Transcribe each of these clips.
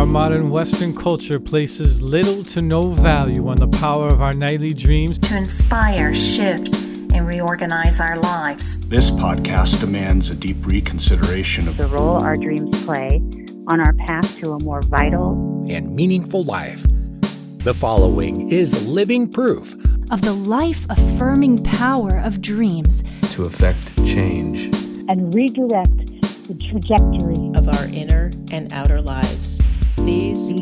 Our modern Western culture places little to no value on the power of our nightly dreams to inspire, shift, and reorganize our lives. This podcast demands a deep reconsideration of the role our dreams play on our path to a more vital and meaningful life. The following is living proof of the life-affirming power of dreams to affect change and redirect the trajectory of our inner and outer lives. These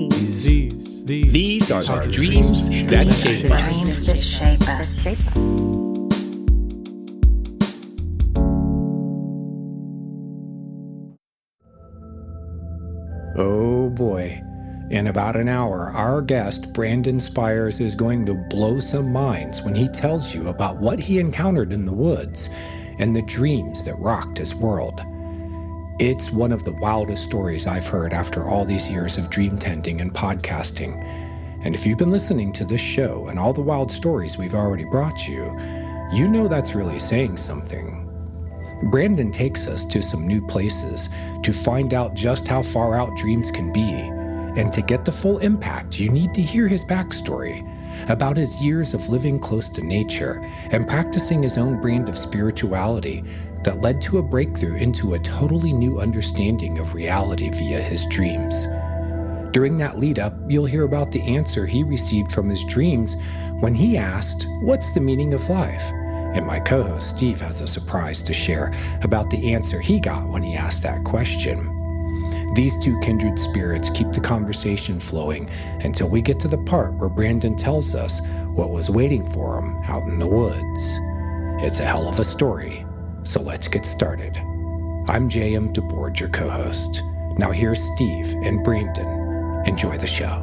are our dreams that shape us. Dreams that shape us. Oh boy. In about an hour, our guest, Brandon Spires, is going to blow some minds when he tells you about what he encountered in the woods and the dreams that rocked his world. It's one of the wildest stories I've heard after all these years of dream tending and podcasting. And if you've been listening to this show and all the wild stories we've already brought you, you know that's really saying something. Brandon takes us to some new places to find out just how far out dreams can be. And to get the full impact, you need to hear his backstory about his years of living close to nature and practicing his own brand of spirituality that led to a breakthrough into a totally new understanding of reality via his dreams. During that lead up, you'll hear about the answer he received from his dreams when he asked, "What's the meaning of life?" And my co-host Steve has a surprise to share about the answer he got when he asked that question. These two kindred spirits keep the conversation flowing until we get to the part where Brandon tells us what was waiting for him out in the woods. It's a hell of a story, so let's get started. I'm J.M. DeBoard, your co-host. Now here's Steve and Brandon. Enjoy the show.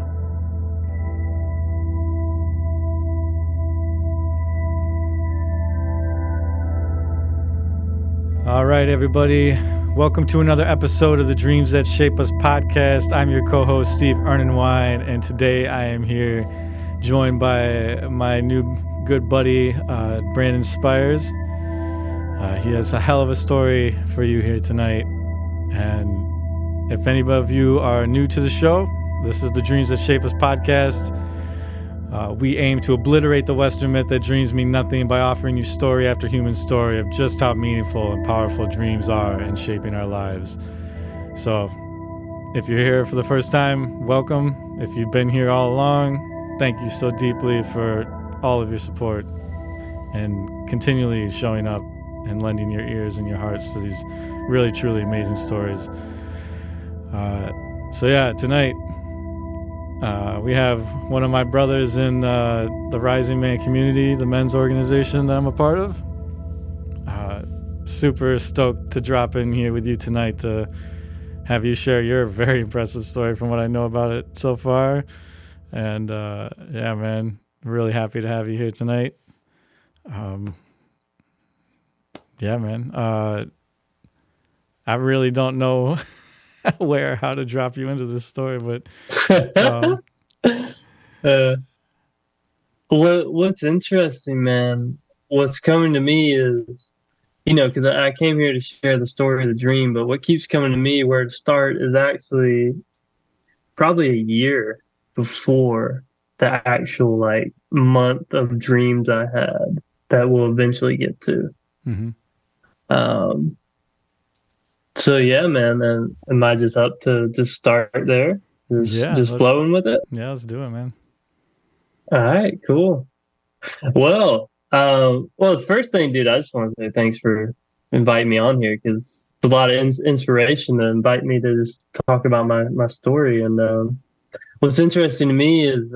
All right, everybody. Welcome to another episode of the Dreams That Shape Us podcast. I'm your co-host, Steve Ernenwine, and today I am here joined by my new good buddy, Brandon Spires. He has a hell of a story for you here tonight. And if any of you are new to the show, this is the Dreams That Shape Us podcast. We aim to obliterate the Western myth that dreams mean nothing by offering you story after human story of just how meaningful and powerful dreams are in shaping our lives. So, if you're here for the first time, welcome. If you've been here all along, thank you so deeply for all of your support and continually showing up and lending your ears and your hearts to these really, truly amazing stories. Tonight, we have one of my brothers in the Rising Man community, the men's organization that I'm a part of. Super stoked to drop in here with you tonight to have you share your very impressive story from what I know about it so far. And yeah, man, really happy to have you here tonight. Yeah, man. I really don't know how to drop you into this story, but what's interesting, man, what's coming to me is, because I came here to share the story of the dream, but what keeps coming to me where to start is actually probably a year before the actual month of dreams I had that we'll eventually get to. Mm-hmm. So yeah, man, and am I just up to just start there? Just flowing with it? Yeah, let's do it, man. All right, cool. Well, the first thing, dude, I just want to say thanks for inviting me on here, because it's a lot of inspiration to invite me to just talk about my story. And what's interesting to me is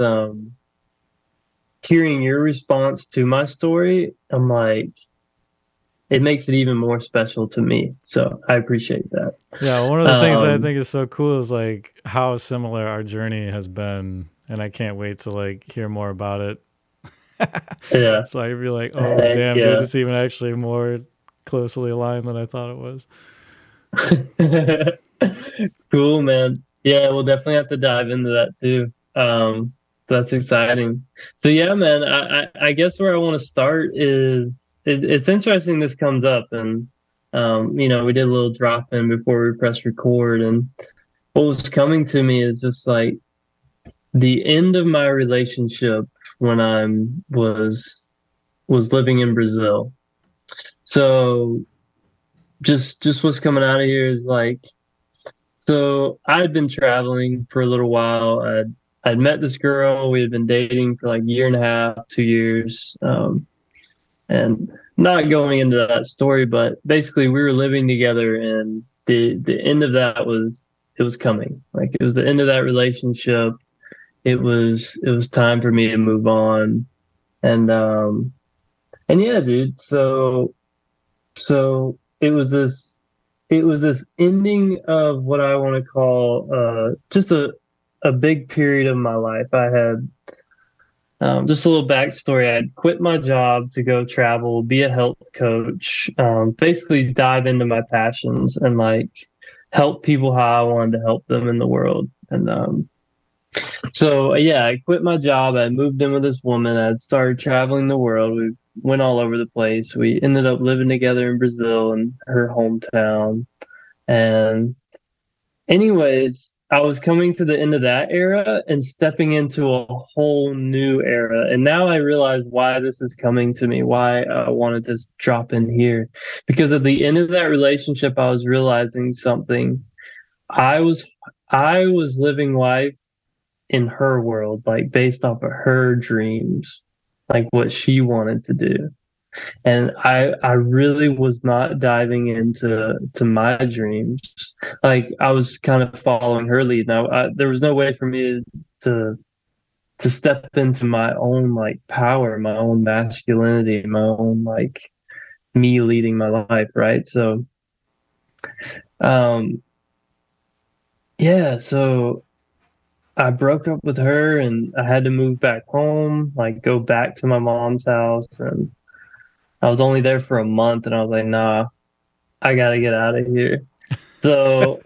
hearing your response to my story. I'm like, it makes it even more special to me. So I appreciate that. Yeah, one of the things that I think is so cool is how similar our journey has been, and I can't wait to hear more about it. Yeah. So I'd be like, oh damn, dude, it's even actually more closely aligned than I thought it was. Cool, man. Yeah, we'll definitely have to dive into that too. That's exciting. So yeah, man, I guess where I want to start is, it's interesting this comes up, and we did a little drop in before we press record, and what was coming to me is just like the end of my relationship when I was living in Brazil. So just what's coming out of here is like, so I'd been traveling for a little while. I'd met this girl. We had been dating for like a year and a half, 2 years. And not going into that story, but basically we were living together, and the end of that was coming. Like, it was the end of that relationship. It was time for me to move on. And yeah, dude. So it was this ending of what I want to call just a big period of my life. I had just a little backstory. I'd quit my job to go travel, be a health coach, basically dive into my passions and like help people how I wanted to help them in the world. And so yeah, I quit my job. I moved in with this woman. I'd started traveling the world. We went all over the place. We ended up living together in Brazil, in her hometown. And anyways, I was coming to the end of that era and stepping into a whole new era. And now I realize why this is coming to me, why I wanted to drop in here. Because at the end of that relationship, I was realizing something. I was living life in her world, like based off of her dreams, like what she wanted to do. And I really was not diving into my dreams. Like, I was kind of following her lead. Now, there was no way for me to step into my own like power, my own masculinity, my own like me leading my life, right? So, yeah. So I broke up with her, and I had to move back home, like go back to my mom's house, and I was only there for a month, and I was like, nah, I gotta get out of here. So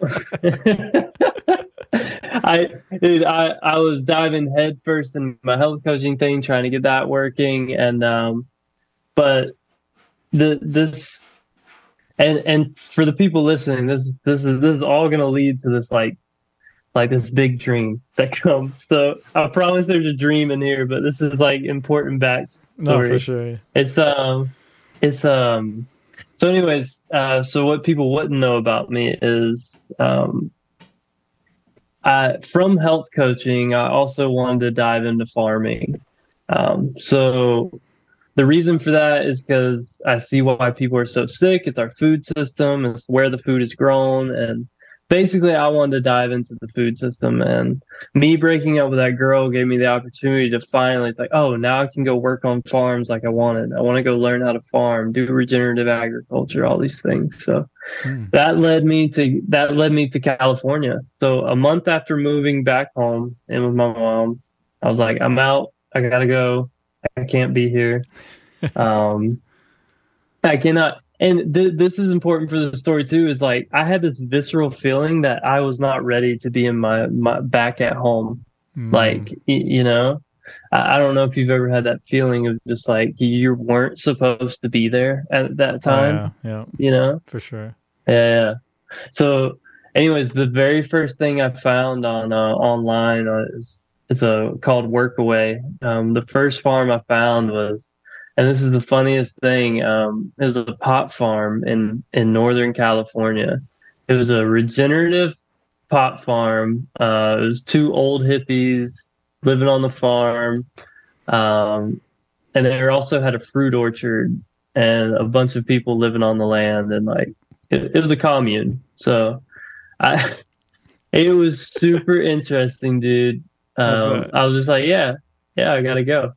I was diving headfirst in my health coaching thing, trying to get that working. And but this for the people listening, this is all gonna lead to this like this big dream that comes. So I promise there's a dream in here, but this is like important backstory. No, for sure. So anyways, so what people wouldn't know about me is from health coaching, I also wanted to dive into farming. So the reason for that is because I see why people are so sick. It's our food system. It's where the food is grown. And basically, I wanted to dive into the food system, and me breaking up with that girl gave me the opportunity to finally, it's like, oh, now I can go work on farms like I wanted. I want to go learn how to farm, do regenerative agriculture, all these things. So that led me to California. So a month after moving back home in with my mom, I was like, I'm out. I gotta go. I can't be here. I cannot. And this is important for the story too, is like, I had this visceral feeling that I was not ready to be in my back at home. Like, you know, I don't know if you've ever had that feeling of just like, you weren't supposed to be there at that time. Yeah. You know, for sure. Yeah. So anyways, the very first thing I found on online it's called Workaway. The first farm I found was, and this is the funniest thing, it was a pot farm in Northern California. It was a regenerative pot farm. It was two old hippies living on the farm. And they also had a fruit orchard and a bunch of people living on the land. And like, it was a commune. So it was super interesting, dude. I was just like, yeah, I gotta go.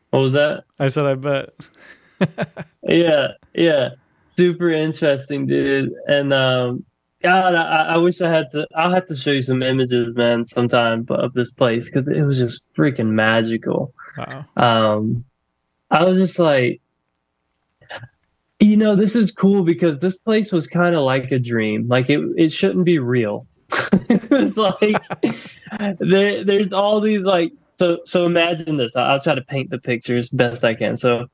What was that? I said, I bet. Yeah. Super interesting, dude. And God, I wish I'll have to show you some images, man, sometime of this place, because it was just freaking magical. Wow. I was just like, you know, this is cool because this place was kind of like a dream. Like, it shouldn't be real. It was like, there's all these like, so imagine this. I'll try to paint the picture as best I can. So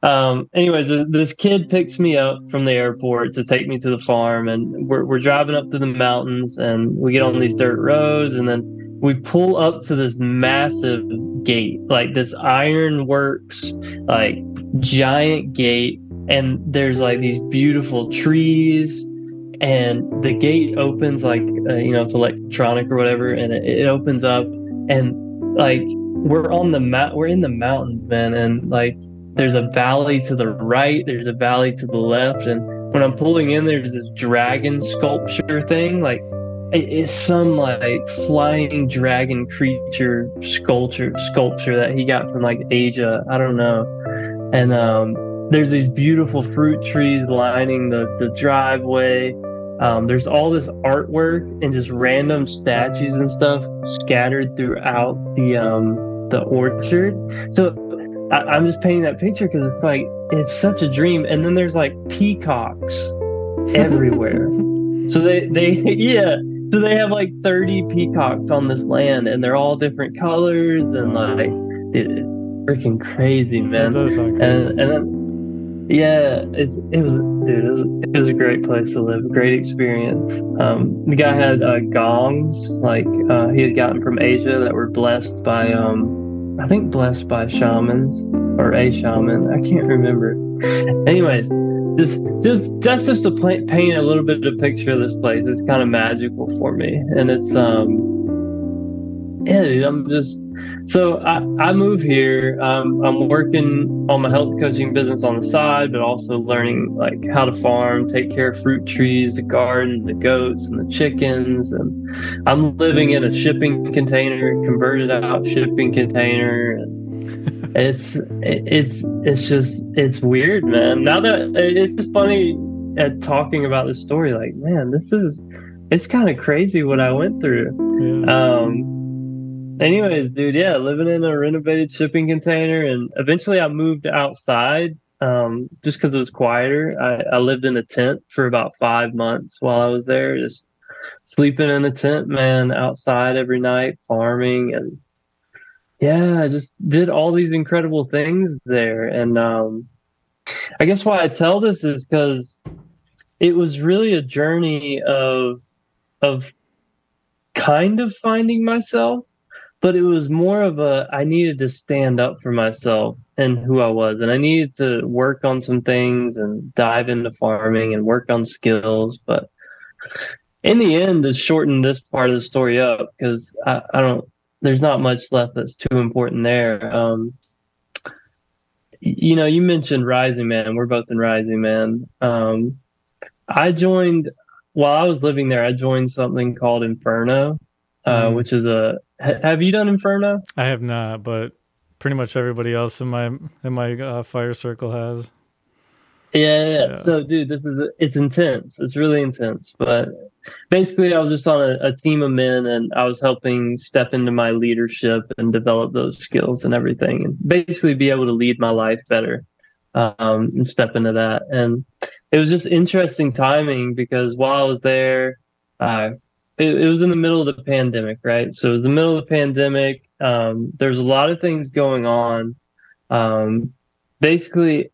Anyways, this kid picks me up from the airport to take me to the farm, and we're driving up to the mountains, and we get on these dirt roads, and then we pull up to this massive gate, like this ironworks, like giant gate, and there's like these beautiful trees, and the gate opens like it's electronic or whatever, and it opens up, and like we're in the mountains, man, and like there's a valley to the right, there's a valley to the left, and when I'm pulling in, there's this dragon sculpture thing, like it's some like flying dragon creature sculpture that he got from like Asia, I don't know, and there's these beautiful fruit trees lining the driveway. There's all this artwork and just random statues and stuff scattered throughout the orchard. So I'm just painting that picture because it's such a dream. And then there's like peacocks everywhere. So they have like 30 peacocks on this land, and they're all different colors, and like freaking crazy, man. That does sound crazy. And then it was a great place to live, great experience. The guy had gongs, like he had gotten from Asia, that were blessed by blessed by shamans or a shaman. I can't remember. Anyways, that's just to paint a little bit of a picture of this place. It's kind of magical for me, and it's so I move here. I'm working on my health coaching business on the side, but also learning like how to farm, take care of fruit trees, the garden, the goats, and the chickens. And I'm living in a shipping container, converted out shipping container. And it's weird, man. Now that it's just funny at talking about this story, like, man, it's kind of crazy what I went through. Yeah. Anyways, dude, yeah, living in a renovated shipping container, and eventually I moved outside just because it was quieter. I lived in a tent for about 5 months while I was there, just sleeping in a tent, man, outside every night, farming, and yeah, I just did all these incredible things there. And I guess why I tell this is because it was really a journey of kind of finding myself. But it was more of I needed to stand up for myself and who I was. And I needed to work on some things and dive into farming and work on skills. But in the end, to shorten this part of the story up, because there's not much left that's too important there. You mentioned Rising Man. We're both in Rising Man. While I was living there, I joined something called Inferno, which is have you done Inferno? I have not, but pretty much everybody else in my fire circle has. Yeah. So, dude, it's intense. It's really intense. But basically, I was just on a team of men, and I was helping step into my leadership and develop those skills and everything, and basically be able to lead my life better, and step into that. And it was just interesting timing because while I was there, it was in the middle of the pandemic, right? So it was the middle of the pandemic. There's a lot of things going on. Basically,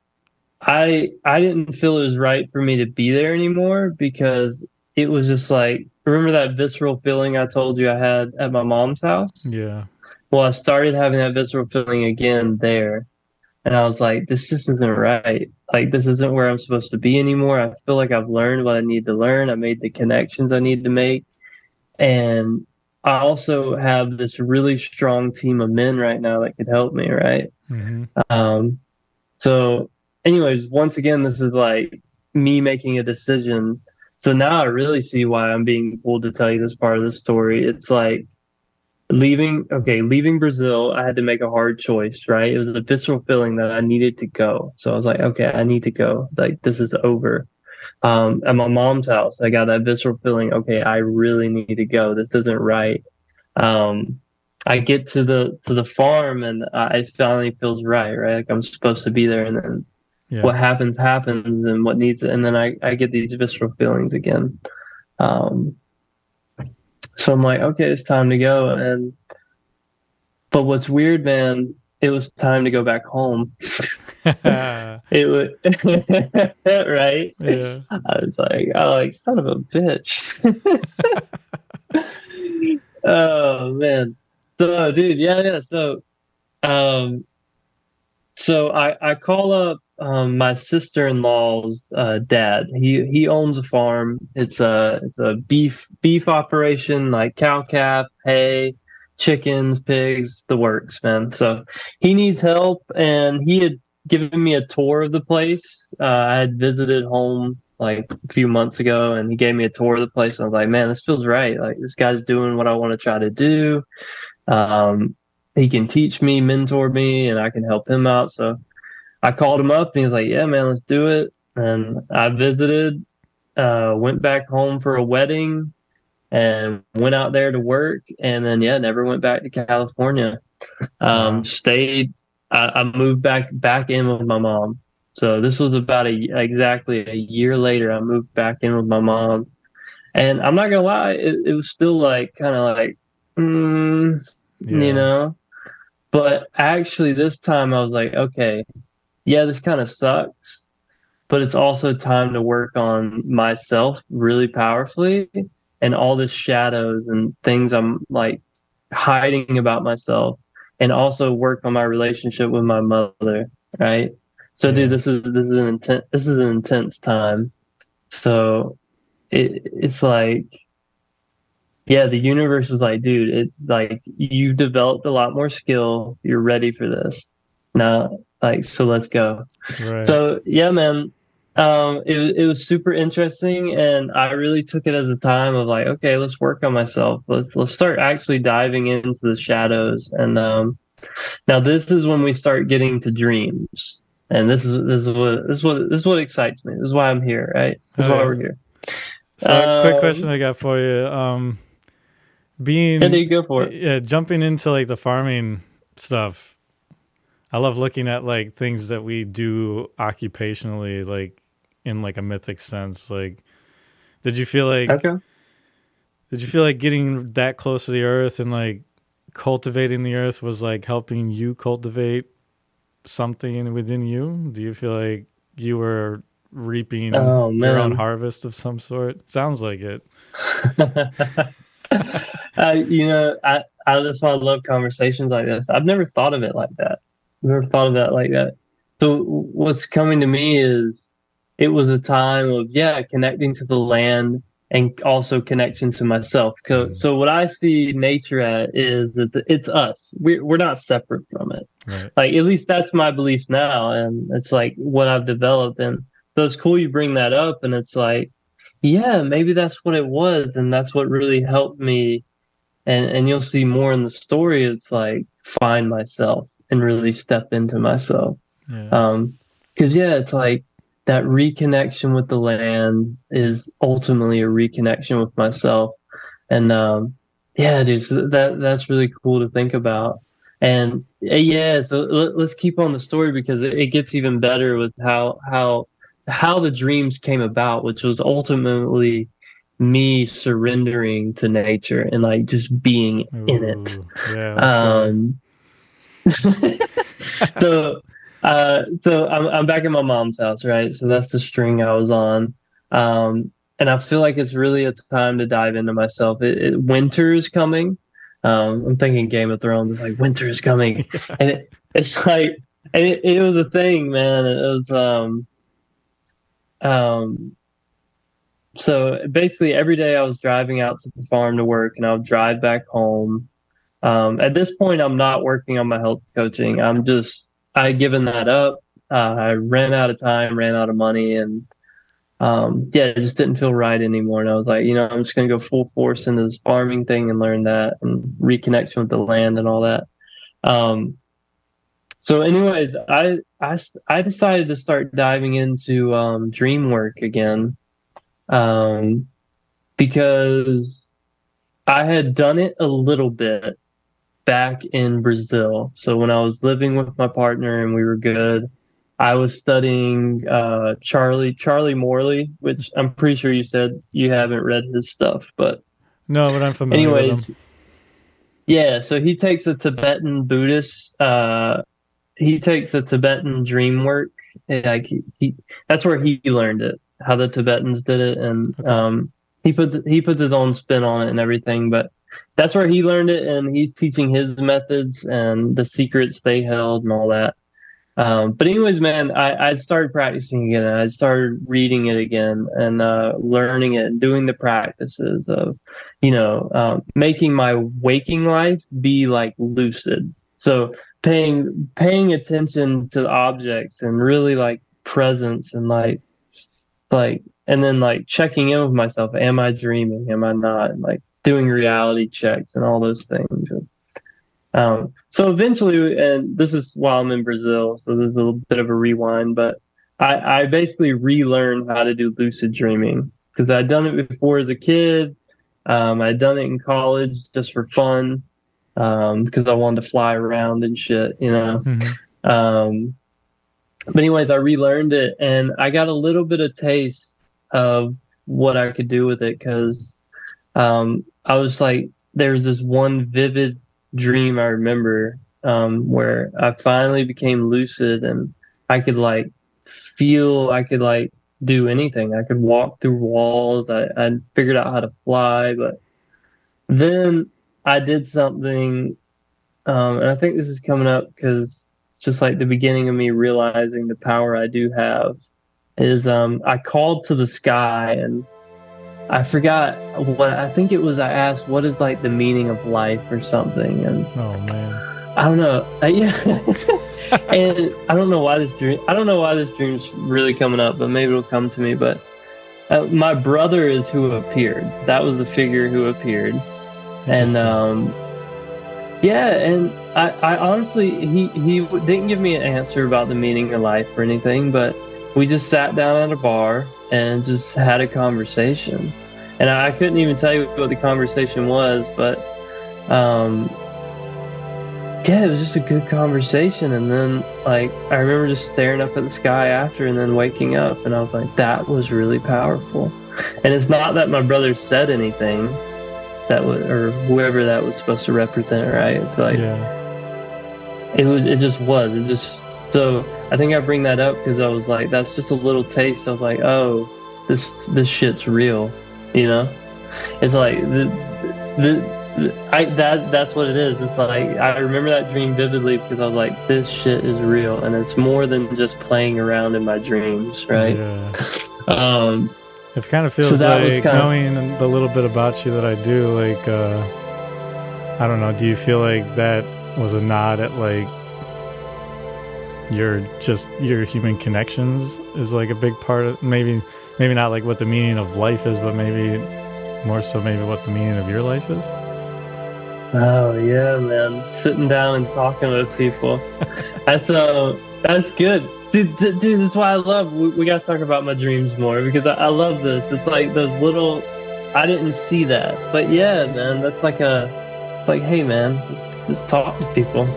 I didn't feel it was right for me to be there anymore because it was just like, remember that visceral feeling I told you I had at my mom's house? Yeah. Well, I started having that visceral feeling again there. And I was like, this just isn't right. Like, this isn't where I'm supposed to be anymore. I feel like I've learned what I need to learn. I made the connections I need to make. And I also have this really strong team of men right now that could help me, right? Mm-hmm. So anyways, once again, this is like me making a decision. So now I really see why I'm being pulled to tell you this part of the story. It's like leaving Brazil, I had to make a hard choice, right? It was a visceral feeling that I needed to go. So I was like, okay, I need to go. Like, this is over. At my mom's house, I got that visceral feeling, okay, I really need to go. This isn't right. I get to the farm, and it finally feels right? Like I'm supposed to be there, and then what happens, and what needs it, and then I get these visceral feelings again. So I'm like, okay, it's time to go. But what's weird, man, it was time to go back home. It was right. Yeah. I was like, son of a bitch. Oh man. So dude, yeah. So I call up my sister-in-law's dad. He owns a farm. It's a beef operation, like cow calf, hay, chickens, pigs, the works, man. So he needs help, and he had given me a tour of the place. I had visited home like a few months ago, and he gave me a tour of the place. And I was like, man, this feels right. Like this guy's doing what I want to try to do. He can teach me, mentor me, and I can help him out. So I called him up and he was like, yeah, man, let's do it. And I visited, went back home for a wedding and went out there to work. And then, yeah, never went back to California. Stayed, I moved back in with my mom. So this was about exactly a year later, I moved back in with my mom. And I'm not gonna lie, it was still like, kind of like, you know, but actually this time I was like, okay, yeah, this kind of sucks, but it's also time to work on myself really powerfully, and all the shadows and things I'm like hiding about myself, and also work on my relationship with my mother. Right. So dude, this is an intense time. So it's like, yeah, the universe was like, dude, it's like you've developed a lot more skill. You're ready for this now. Like, so let's go. Right. So yeah, man, it was super interesting, and I really took it as a time of like, okay, let's work on myself. Let's start actually diving into the shadows. And now this is when we start getting to dreams, and this is what excites me. This is why I'm here, right? This is why we're here. So a quick question I got for you. Go for it. Yeah, jumping into like the farming stuff. I love looking at like things that we do occupationally, like in like a mythic sense. Like, did you feel like getting that close to the earth and like cultivating the earth was like helping you cultivate something within you? Do you feel like you were reaping your own harvest of some sort? Sounds like it. You know, I just want to love conversations like this. I've never thought of it like that. So what's coming to me is it was a time of connecting to the land and also connection to myself. So what I see nature at is it's us. We're not separate from it. Right. Like, at least that's my beliefs now, and it's like what I've developed. And so it's cool you bring that up, and it's like, yeah, maybe that's what it was, and that's what really helped me. And you'll see more in the story. It's like find myself and really step into myself. Yeah. Because it's like that reconnection with the land is ultimately a reconnection with myself. And dude, so that's really cool to think about. And so let's keep on the story, because it gets even better with how the dreams came about, which was ultimately me surrendering to nature and like just being in it. Yeah. So I'm back in my mom's house, right? So that's the string I was on. And I feel like it's really a time to dive into myself. Winter is coming. I'm thinking Game of Thrones. It's like winter is coming. And it's like, and it was a thing, man. It was, so basically every day I was driving out to the farm to work, and I would drive back home. At this point, I'm not working on my health coaching. I given that up. I ran out of time, ran out of money, and it just didn't feel right anymore. And I was like, I'm just going to go full force into this farming thing and learn that and reconnection with the land and all that. So anyways, I decided to start diving into dream work again, because I had done it a little bit back in Brazil. So when I was living with my partner and we were good, I was studying Charlie Morley, which I'm pretty sure you said you haven't read his stuff, but no, but I'm familiar with him. Yeah, so he takes a Tibetan Buddhist he takes a Tibetan dream work. Like he that's where he learned it, how the Tibetans did it, and he puts his own spin on it and everything. But that's where he learned it, and he's teaching his methods and the secrets they held and all that. But anyways, man, I started practicing again. And I started reading it again and learning it and doing the practices of, making my waking life be like lucid. So paying attention to the objects and really like presence and and then like checking in with myself. Am I dreaming? Am I not? And like doing reality checks and all those things. So eventually, and this is while I'm in Brazil, so there's a little bit of a rewind, but I basically relearned how to do lucid dreaming because I'd done it before as a kid. I'd done it in college just for fun because I wanted to fly around and shit, But anyways, I relearned it and I got a little bit of taste of what I could do with it because I was like, there's this one vivid dream I remember where I finally became lucid and I could like feel, I could like do anything. I could walk through walls. I figured out how to fly, but then I did something, and I think this is coming up because just like the beginning of me realizing the power I do have is I called to the sky and I forgot what I think it was. I asked, "What is like the meaning of life or something?" And oh man, I don't know. Yeah, and I don't know why this dream's really coming up, but maybe it'll come to me. But my brother is who appeared. That was the figure who appeared, and and I honestly he didn't give me an answer about the meaning of life or anything, but we just sat down at a bar and just had a conversation. And I couldn't even tell you what the conversation was, but it was just a good conversation. And then like I remember just staring up at the sky after and then waking up and I was like, that was really powerful. And it's not that my brother said anything that was, or whoever that was supposed to represent, right? It's like so I think I bring that up because I was like, that's just a little taste. I was like, oh, this shit's real, It's like that's what it is. It's like I remember that dream vividly because I was like, this shit is real, and it's more than just playing around in my dreams, right? Yeah. It kind of feels like knowing the little bit about you that I do. Like, I don't know. Do you feel like that was a nod at like your human connections is like a big part of maybe not like what the meaning of life is, but maybe more so maybe what the meaning of your life is? Oh yeah, man. Sitting down and talking with people. That's good. Dude, this is why I love, we got to talk about my dreams more because I love this. It's like those little, I didn't see that. But yeah, man, that's like hey man, just talk to people.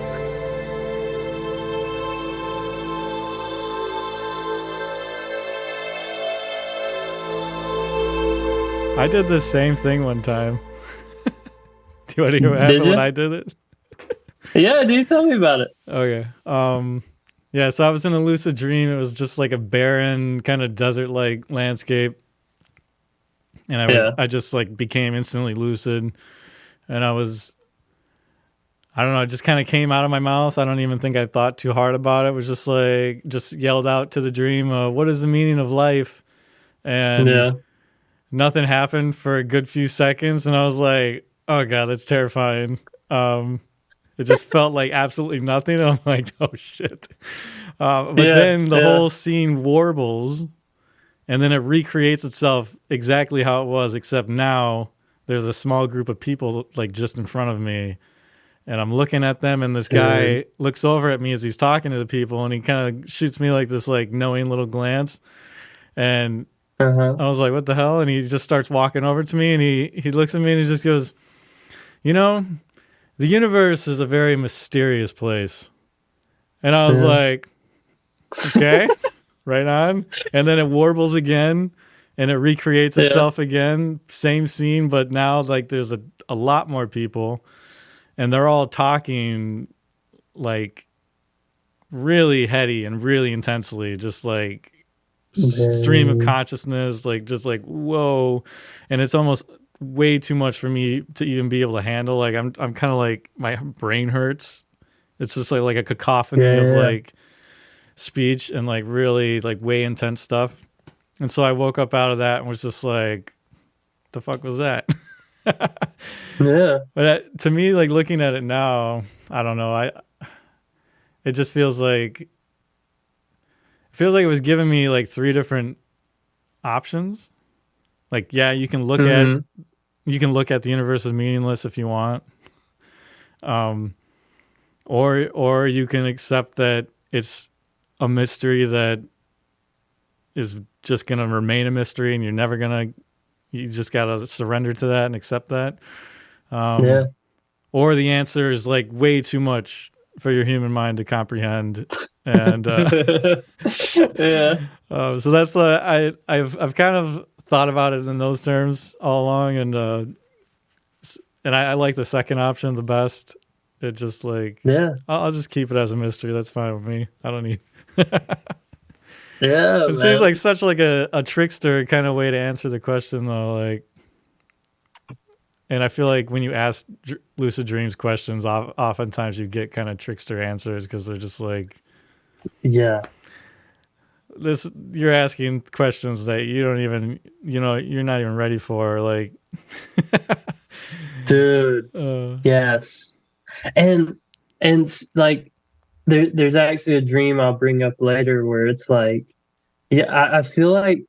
I did the same thing one time. Do you want to hear what happened when I did it? Yeah, dude, tell me about it. Okay. Yeah, so I was in a lucid dream. It was just like a barren kind of desert-like landscape. And I just like became instantly lucid. And I don't know, it just kind of came out of my mouth. I don't even think I thought too hard about it. It was just like, just yelled out to the dream, what is the meaning of life? And nothing happened for a good few seconds. And I was like, oh God, that's terrifying. It just felt like absolutely nothing. I'm like, oh shit. But then the whole scene warbles and then it recreates itself exactly how it was, except now there's a small group of people like just in front of me and I'm looking at them and this guy looks over at me as he's talking to the people and he kind of shoots me like this like knowing little glance. And I was like, what the hell? And he just starts walking over to me and he looks at me and he just goes, the universe is a very mysterious place. And I was like, okay, right on. And then it warbles again and it recreates itself again. Same scene, but now like there's a lot more people and they're all talking like really heady and really intensely, just like stream of consciousness, like just like whoa, and it's almost way too much for me to even be able to handle. Like I'm kind of like my brain hurts. It's just like a cacophony of like speech and like really like way intense stuff. And so I woke up out of that and was just like, the fuck was that? Yeah. But to me, like looking at it now, I don't know. It just feels like it was giving me like 3 different options. Like, yeah, you can look at the universe as meaningless if you want. Or you can accept that it's a mystery that is just going to remain a mystery, and you just got to surrender to that and accept that. Or the answer is like way too much for your human mind to comprehend. And so that's I've kind of thought about it in those terms all along, and I like the second option the best. It just like I'll just keep it as a mystery. That's fine with me. I don't need. It seems like such like a trickster kind of way to answer the question though. Like, and I feel like when you ask lucid dreams questions, oftentimes you get kind of trickster answers because they're just like, you're asking questions that you don't even, you're not even ready for. Like, dude, yes. And like, there's actually a dream I'll bring up later where it's like, I feel like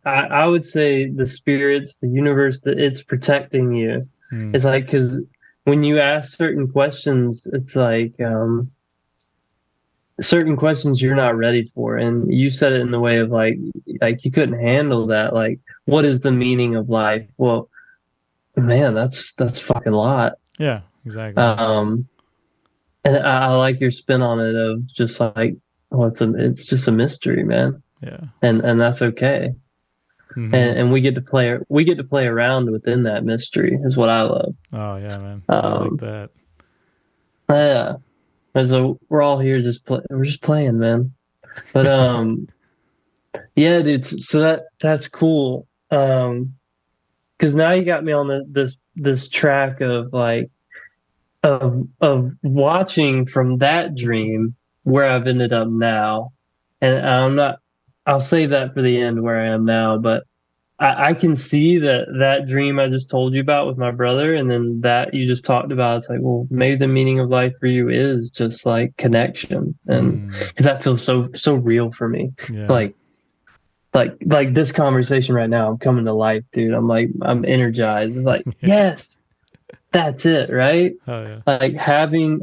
I would say the spirits, the universe, that it's protecting you. It's like, because when you ask certain questions, it's like certain questions you're not ready for, and you said it in the way of like you couldn't handle that. Like, what is the meaning of life? Well, man, that's fucking a lot. Yeah, exactly. And I like your spin on it of just like, well, it's just a mystery, man. Yeah, and that's okay. And we get to play around within that mystery is what I love. Oh yeah, man, I like that. Yeah, so we're all here we're just playing, man. But yeah, dude. So that's cool. Because now you got me on this track of like of watching from that dream where I've ended up now, and I'll save that for the end where I am now, but I can see that dream I just told you about with my brother, and then that you just talked about. It's like, well, maybe the meaning of life for you is just like connection, and that feels so real for me. Yeah. Like this conversation right now, I'm coming to life, dude. I'm energized. It's like, yes, that's it, right? Oh yeah. Like having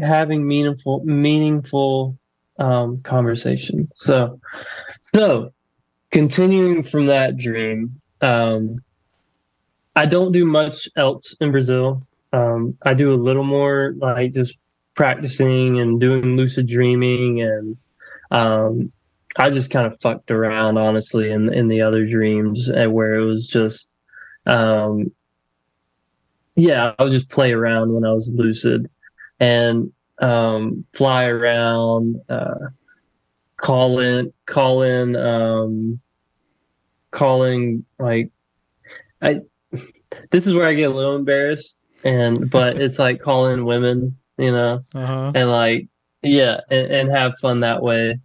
meaningful conversation. So continuing from that dream, I don't do much else in Brazil. I do a little more like just practicing and doing lucid dreaming, and I just kind of fucked around, honestly, in the other dreams, where it was just I would just play around when I was lucid and fly around, calling like this is where I get a little embarrassed, but it's like calling women, and like and have fun that way.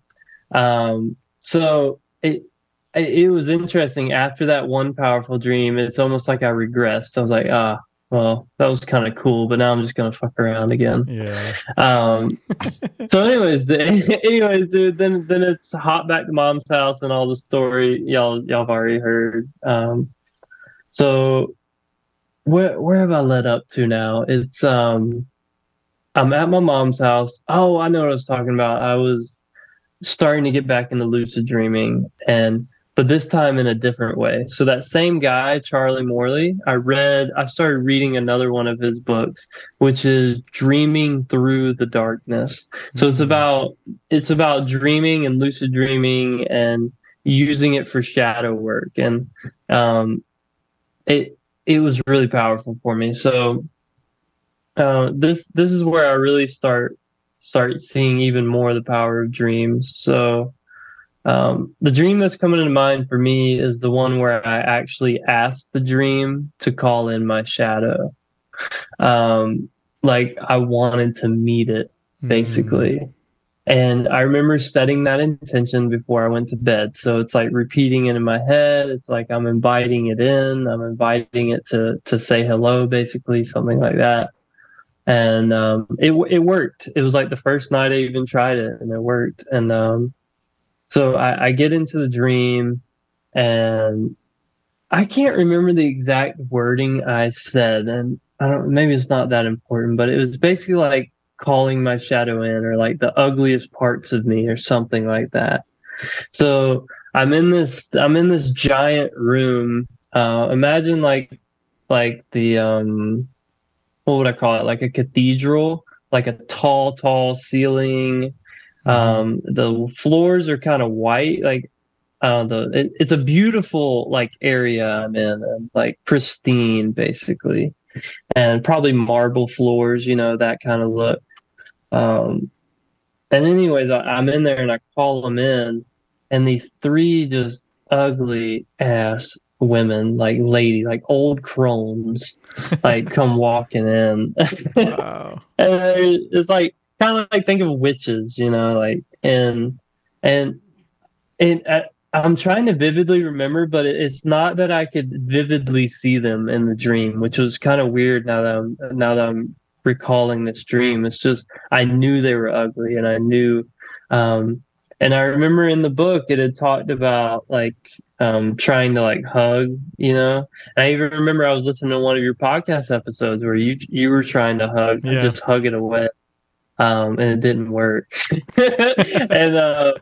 So it was interesting. After that one powerful dream, it's almost like I regressed. I was like, well, that was kind of cool, but now I'm just gonna fuck around again. Yeah. So anyways, dude, then it's hop back to mom's house and all the story y'all have already heard. So where have I led up to now? It's I'm at my mom's house. Oh, I know what I was talking about. I was starting to get back into lucid dreaming, but this time in a different way. So that same guy, Charlie Morley, I started reading another one of his books, which is Dreaming Through the Darkness. So it's about dreaming and lucid dreaming and using it for shadow work. And it was really powerful for me. So this is where I really start start seeing even more of the power of dreams. So the dream that's coming into mind for me is the one where I actually asked the dream to call in my shadow. Like I wanted to meet it, basically. And I remember setting that intention before I went to bed. So it's like repeating it in my head. It's like I'm inviting it in. I'm inviting it to say hello, basically, something like that. And it worked. It was like the first night I even tried it, and it worked. And so I get into the dream, and I can't remember the exact wording I said, and I don't. Maybe it's not that important, but it was basically like calling my shadow in, or like the ugliest parts of me, or something like that. So I'm in this giant room. Imagine like the what would I call it? Like a cathedral, like a tall ceiling. The floors are kind of white, like it's a beautiful like area I'm in, and like pristine basically, and probably marble floors, that kind of look. And anyways, I'm in there and I call them in, and these three just ugly ass women, like old crones, like come walking in. Wow. And it's like kind of like think of witches, like and I'm trying to vividly remember, but it's not that I could vividly see them in the dream, which was kind of weird now that I'm recalling this dream. It's just I knew they were ugly, and I knew and I remember in the book it had talked about like trying to like hug, and I even remember I was listening to one of your podcast episodes where you were trying to hug, just hug it away, and it didn't work. And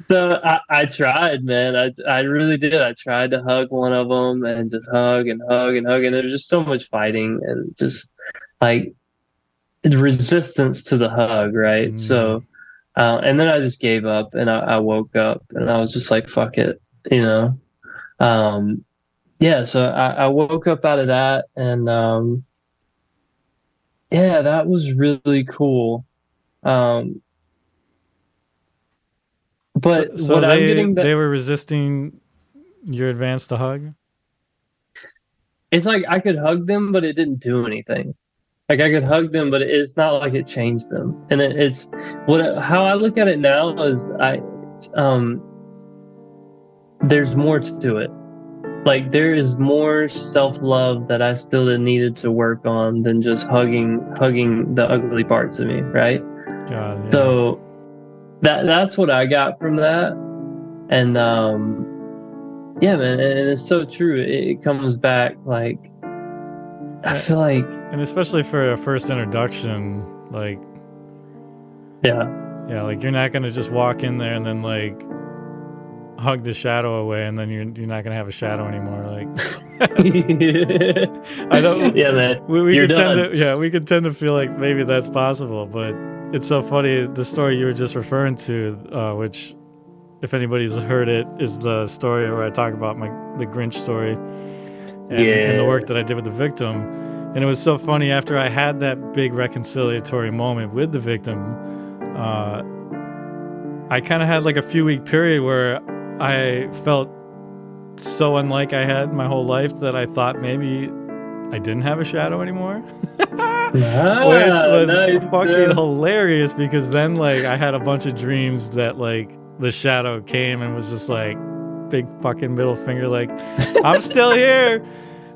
so I tried, man. I really did. I tried to hug one of them and just hug and hug and hug, and there was just so much fighting and just like resistance to the hug, right? So and then I just gave up, and I woke up, and I was just like, fuck it, so I woke up out of that, and that was really cool. But so what I'm getting they were resisting your advance to hug? It's like I could hug them, but it didn't do anything. Like I could hug them, but it's not like it changed them. And it's how I look at it now is there's more to it. Like there is more self-love that I still needed to work on than just hugging the ugly parts of me, right? God, yeah. So that's what I got from that. And man, and it's so true. It comes back like I feel like, and especially for a first introduction, like like you're not gonna just walk in there and then like hug the shadow away, and then you're not gonna have a shadow anymore. Like I don't. Yeah, man. We could tend to feel like maybe that's possible, but it's so funny. The story you were just referring to, which, if anybody's heard it, is the story where I talk about the Grinch story and the work that I did with the victim. And it was so funny, after I had that big reconciliatory moment with the victim, I kind of had like a few-week period where I felt so unlike I had my whole life that I thought maybe I didn't have a shadow anymore. Which was fucking hilarious, because then like I had a bunch of dreams that like the shadow came and was just like big fucking middle finger, like I'm still here.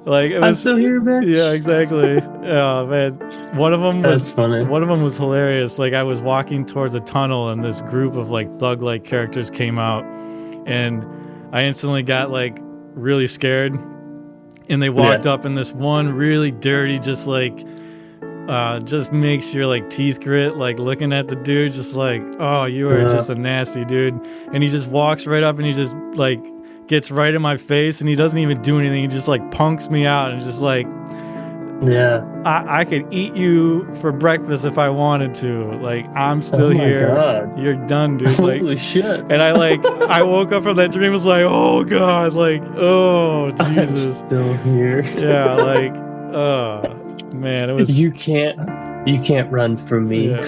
Like I'm still here, bitch. Yeah, exactly. Oh man, one of them was hilarious. Like I was walking towards a tunnel, and this group of like thug-like characters came out, and I instantly got like really scared. And they walked up, and this one really dirty, just like just makes your like teeth grit, like looking at the dude, just like, oh, you are just a nasty dude. And he just walks right up, and he just like gets right in my face, and he doesn't even do anything. He just like punks me out, and just like, I could eat you for breakfast if I wanted to. Like, I'm still here. God. You're done, dude. Like, holy shit. And I woke up from that dream, was like, oh God, like, oh Jesus. I'm still here. Yeah, like, oh man, it was. You can't run from me. Yeah.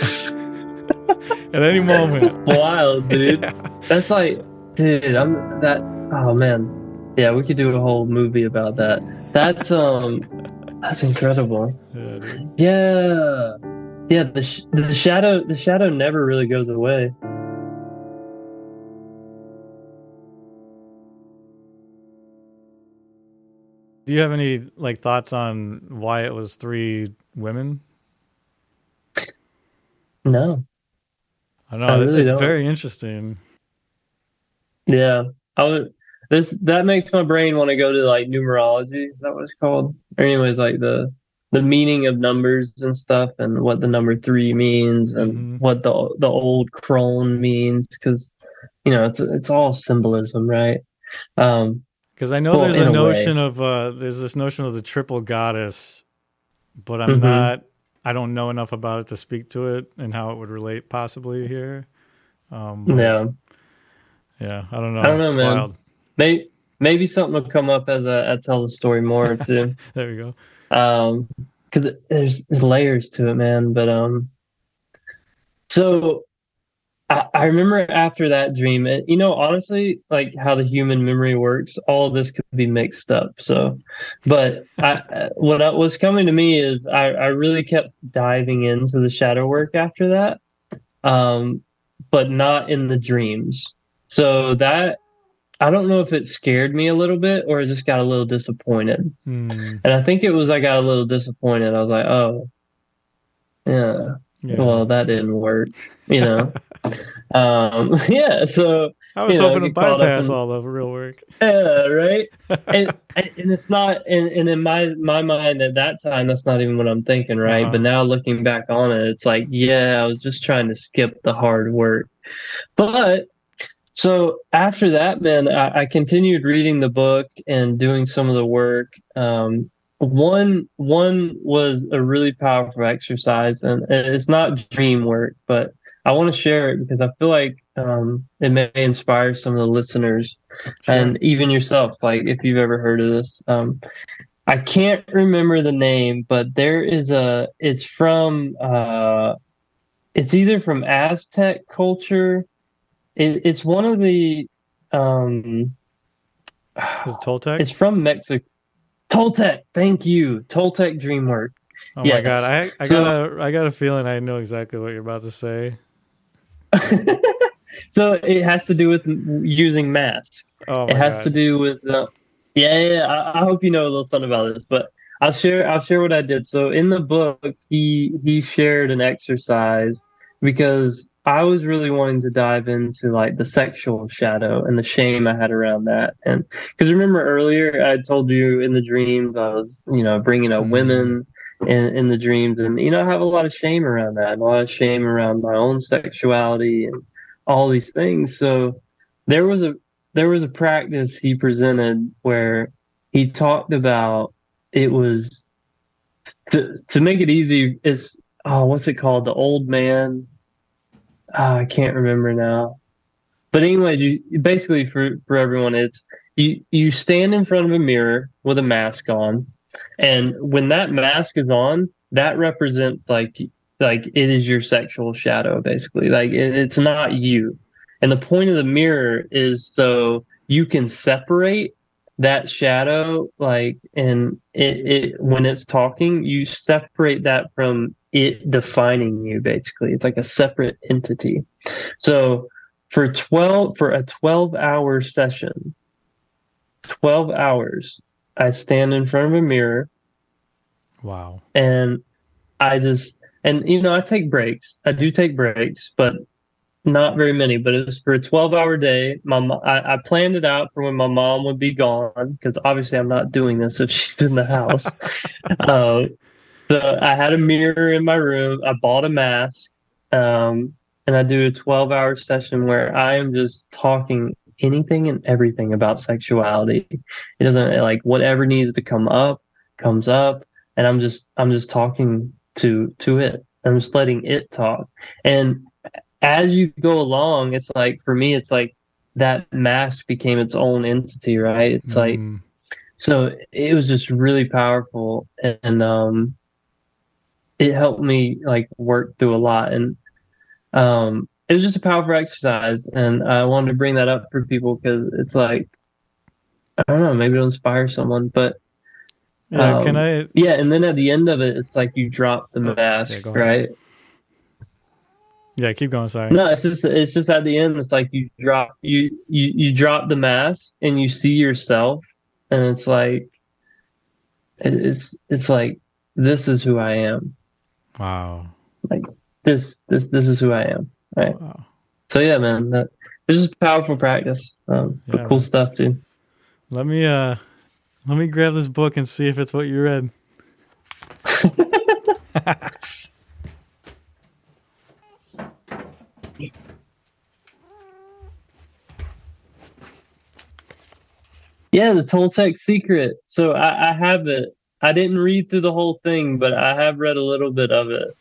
at any moment. Wild, dude. Yeah. That's like, dude, oh man. Yeah, we could do a whole movie about that. That's incredible. Yeah, dude. Yeah. Yeah, the shadow never really goes away. Do you have any like thoughts on why it was 3 women? No, I don't I know. really It's don't. very interesting. Yeah. I would that makes my brain want to go to like numerology. Is that what it's called? Or anyways, like the meaning of numbers and stuff, and what the number 3 means, and what the old crone means, because it's all symbolism, right? Because I know Well, there's in a a way. notion of there's this notion of the triple goddess, but Mhm. I don't know enough about it to speak to it and how it would relate possibly here. But Yeah. yeah, I don't I don't know. know, It's man. wild. Maybe something will come up as I tell the story more too. There we go. Because there's layers to it, man. But so I remember after that dream, and honestly, like how the human memory works, all of this could be mixed up. So, but what was coming to me is I really kept diving into the shadow work after that, but not in the dreams. So that I don't know if it scared me a little bit or I just got a little disappointed. Hmm. And I think it was I got a little disappointed. I was like, oh, yeah, Yeah. well, that didn't work, yeah, so I was hoping to get caught up bypass in all the real work. yeah, right. And it's not, and in my mind at that time, that's not even what I'm thinking, right? But now looking back on it, it's like, yeah, I was just trying to skip the hard work. But so after that, man, I continued reading the book and doing some of the work. One was a really powerful exercise, and it's not dream work, but I want to share it because I feel like it may inspire some of the listeners and even yourself, like if you've ever heard of this. I can't remember the name, but it's from it's either from Aztec culture. It's one of the Is it Toltec? it's from Mexico. Toltec, thank you. Toltec dream work. Oh Yes. my god, I got a feeling I know exactly what you're about to say. So it has to do with using masks. Oh my It has god. to do with I hope you know a little something about this, but I'll share what I did. So in the book, he shared an exercise because I was really wanting to dive into like the sexual shadow and the shame I had around that. And because remember earlier I told you in the dreams I was bringing up women in the dreams, and I have a lot of shame around that, and a lot of shame around my own sexuality and all these things. So there was a practice he presented where he talked about it was to make it easy. It's what's it called? The old man. I can't remember now. But anyways, you basically for everyone, it's you stand in front of a mirror with a mask on, and when that mask is on, that represents like it is your sexual shadow, basically. Like it's not you. And the point of the mirror is so you can separate that shadow, like, and it when it's talking, you separate that from it defining you, basically. It's like a separate entity. So for a 12-hour session, 12 hours, I stand in front of a mirror. Wow. And I take breaks. I do take breaks, but not very many. But it was for a 12-hour day. I planned it out for when my mom would be gone, because obviously I'm not doing this if she's in the house. So I had a mirror in my room. I bought a mask, and I do a 12-hour session where I am just talking anything and everything about sexuality. It doesn't, like, whatever needs to come up comes up, and I'm just talking to it. I'm just letting it talk. And as you go along, it's like, for me, it's like that mask became its own entity, right? It's like, so it was just really powerful, and it helped me like work through a lot. And it was just a powerful exercise, and I wanted to bring that up for people because it's like, I don't know, maybe it'll inspire someone. But Yeah, can I? yeah, and then at the end of it, it's like you drop the Yeah, mask, go ahead. right? Yeah, keep going. Sorry. No, it's just at the end, it's like you drop the mask and you see yourself, and it's like it's like this is who I am. Wow. Like this is who I am. Right. Wow. So yeah, man, this is powerful practice. But cool man. stuff, dude. Let me grab this book and see if it's what you read. Yeah, the Toltec Secret. So I have it. I didn't read through the whole thing, but I have read a little bit of it.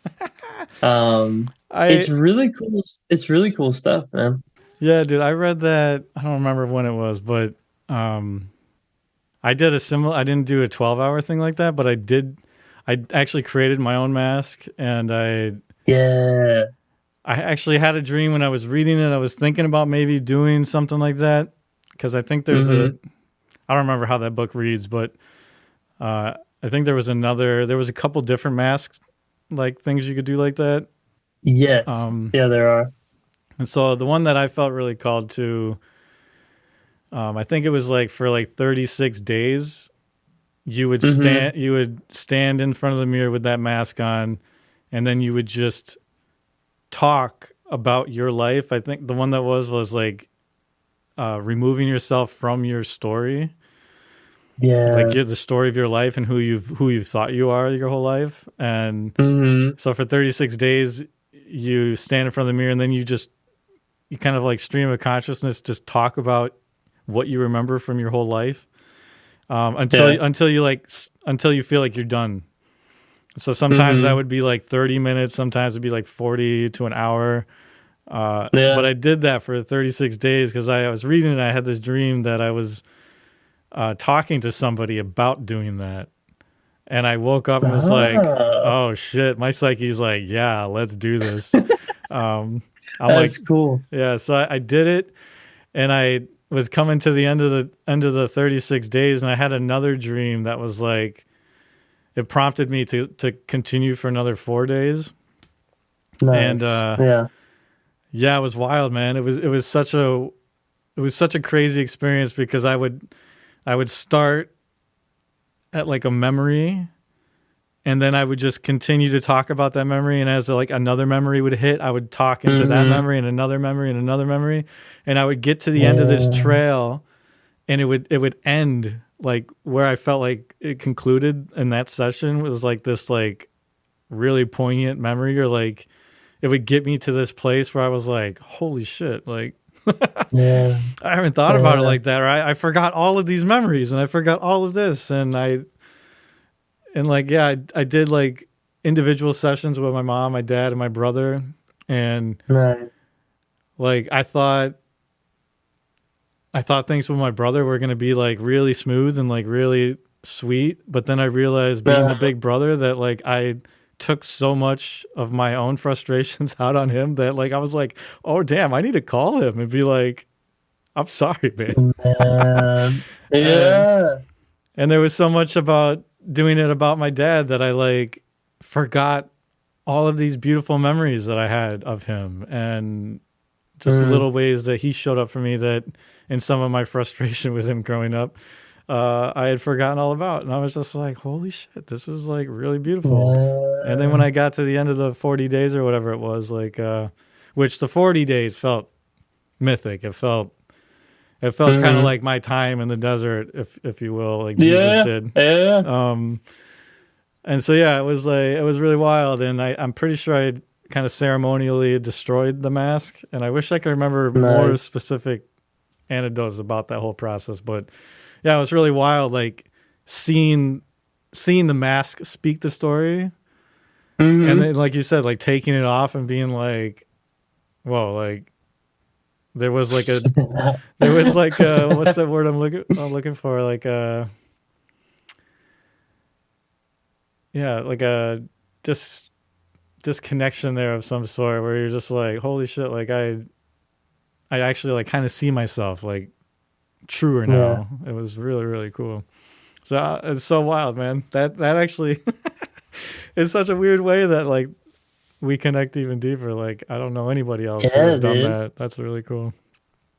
It's really cool. It's really cool stuff, man. Yeah, dude, I read that. I don't remember when it was, but I did a similar. I didn't do a 12-hour thing like that, but I did. I actually created my own mask, and I actually had a dream when I was reading it. I was thinking about maybe doing something like that because I think there's I don't remember how that book reads, but I think there was a couple different masks, like things you could do like that. Yes. Yeah, there are. And so the one that I felt really called to, I think it was like for like 36 days, you would stand in front of the mirror with that mask on, and then you would just talk about your life. I think the one that was like removing yourself from your story. Yeah. Like you're the story of your life and who you've thought you are your whole life. And so for 36 days, you stand in front of the mirror, and then you kind of like stream of consciousness, just talk about what you remember from your whole life until you feel like you're done. So sometimes that would be like 30 minutes, sometimes it'd be like 40 to an hour. But I did that for 36 days because I was reading it and I had this dream that I was talking to somebody about doing that. And I woke up and was like, oh shit, my psyche's like, yeah, let's do this. I'm That's like, cool. Yeah, so I did it, and I was coming to the end of the 36 days, and I had another dream that was like, it prompted me to continue for another 4 days. Nice. And yeah, it was wild, man. It was such a crazy experience because I would start at like a memory, and then I would just continue to talk about that memory, and as like another memory would hit, I would talk into that memory and another memory and another memory, and I would get to the end of this trail, and it would end like where I felt like it concluded in that session was like this like really poignant memory, or like it would get me to this place where I was like, holy shit, like I haven't thought about it like that, or I forgot all of these memories, and I forgot all of this, and I did like individual sessions with my mom, my dad, and my brother, and like I thought things with my brother were gonna be like really smooth and like really sweet, but then I realized being the big brother that like I took so much of my own frustrations out on him that like I was like, oh damn, I need to call him and be like, I'm sorry, man. And there was so much about doing it about my dad that I like forgot all of these beautiful memories that I had of him, and just little ways that he showed up for me that in some of my frustration with him growing up, I had forgotten all about. And I was just like, holy shit, this is like really beautiful. And then when I got to the end of the 40 days or whatever it was, like, which the 40 days felt mythic. It felt kind of like my time in the desert, if you will, like Jesus did. And so, yeah, it was really wild. And I'm pretty sure I kind of ceremonially destroyed the mask. And I wish I could remember more specific anecdotes about that whole process. But yeah, it was really wild, like seeing the mask speak the story. And then, like you said, like taking it off and being like, whoa, like there was like what's that word I'm looking for? Like this connection there of some sort where you're just like, holy shit, like I actually like kind of see myself like truer now. It was really, really cool. So it's so wild, man. That actually it's such a weird way that like we connect even deeper. Like I don't know anybody else who has done that. That's really cool.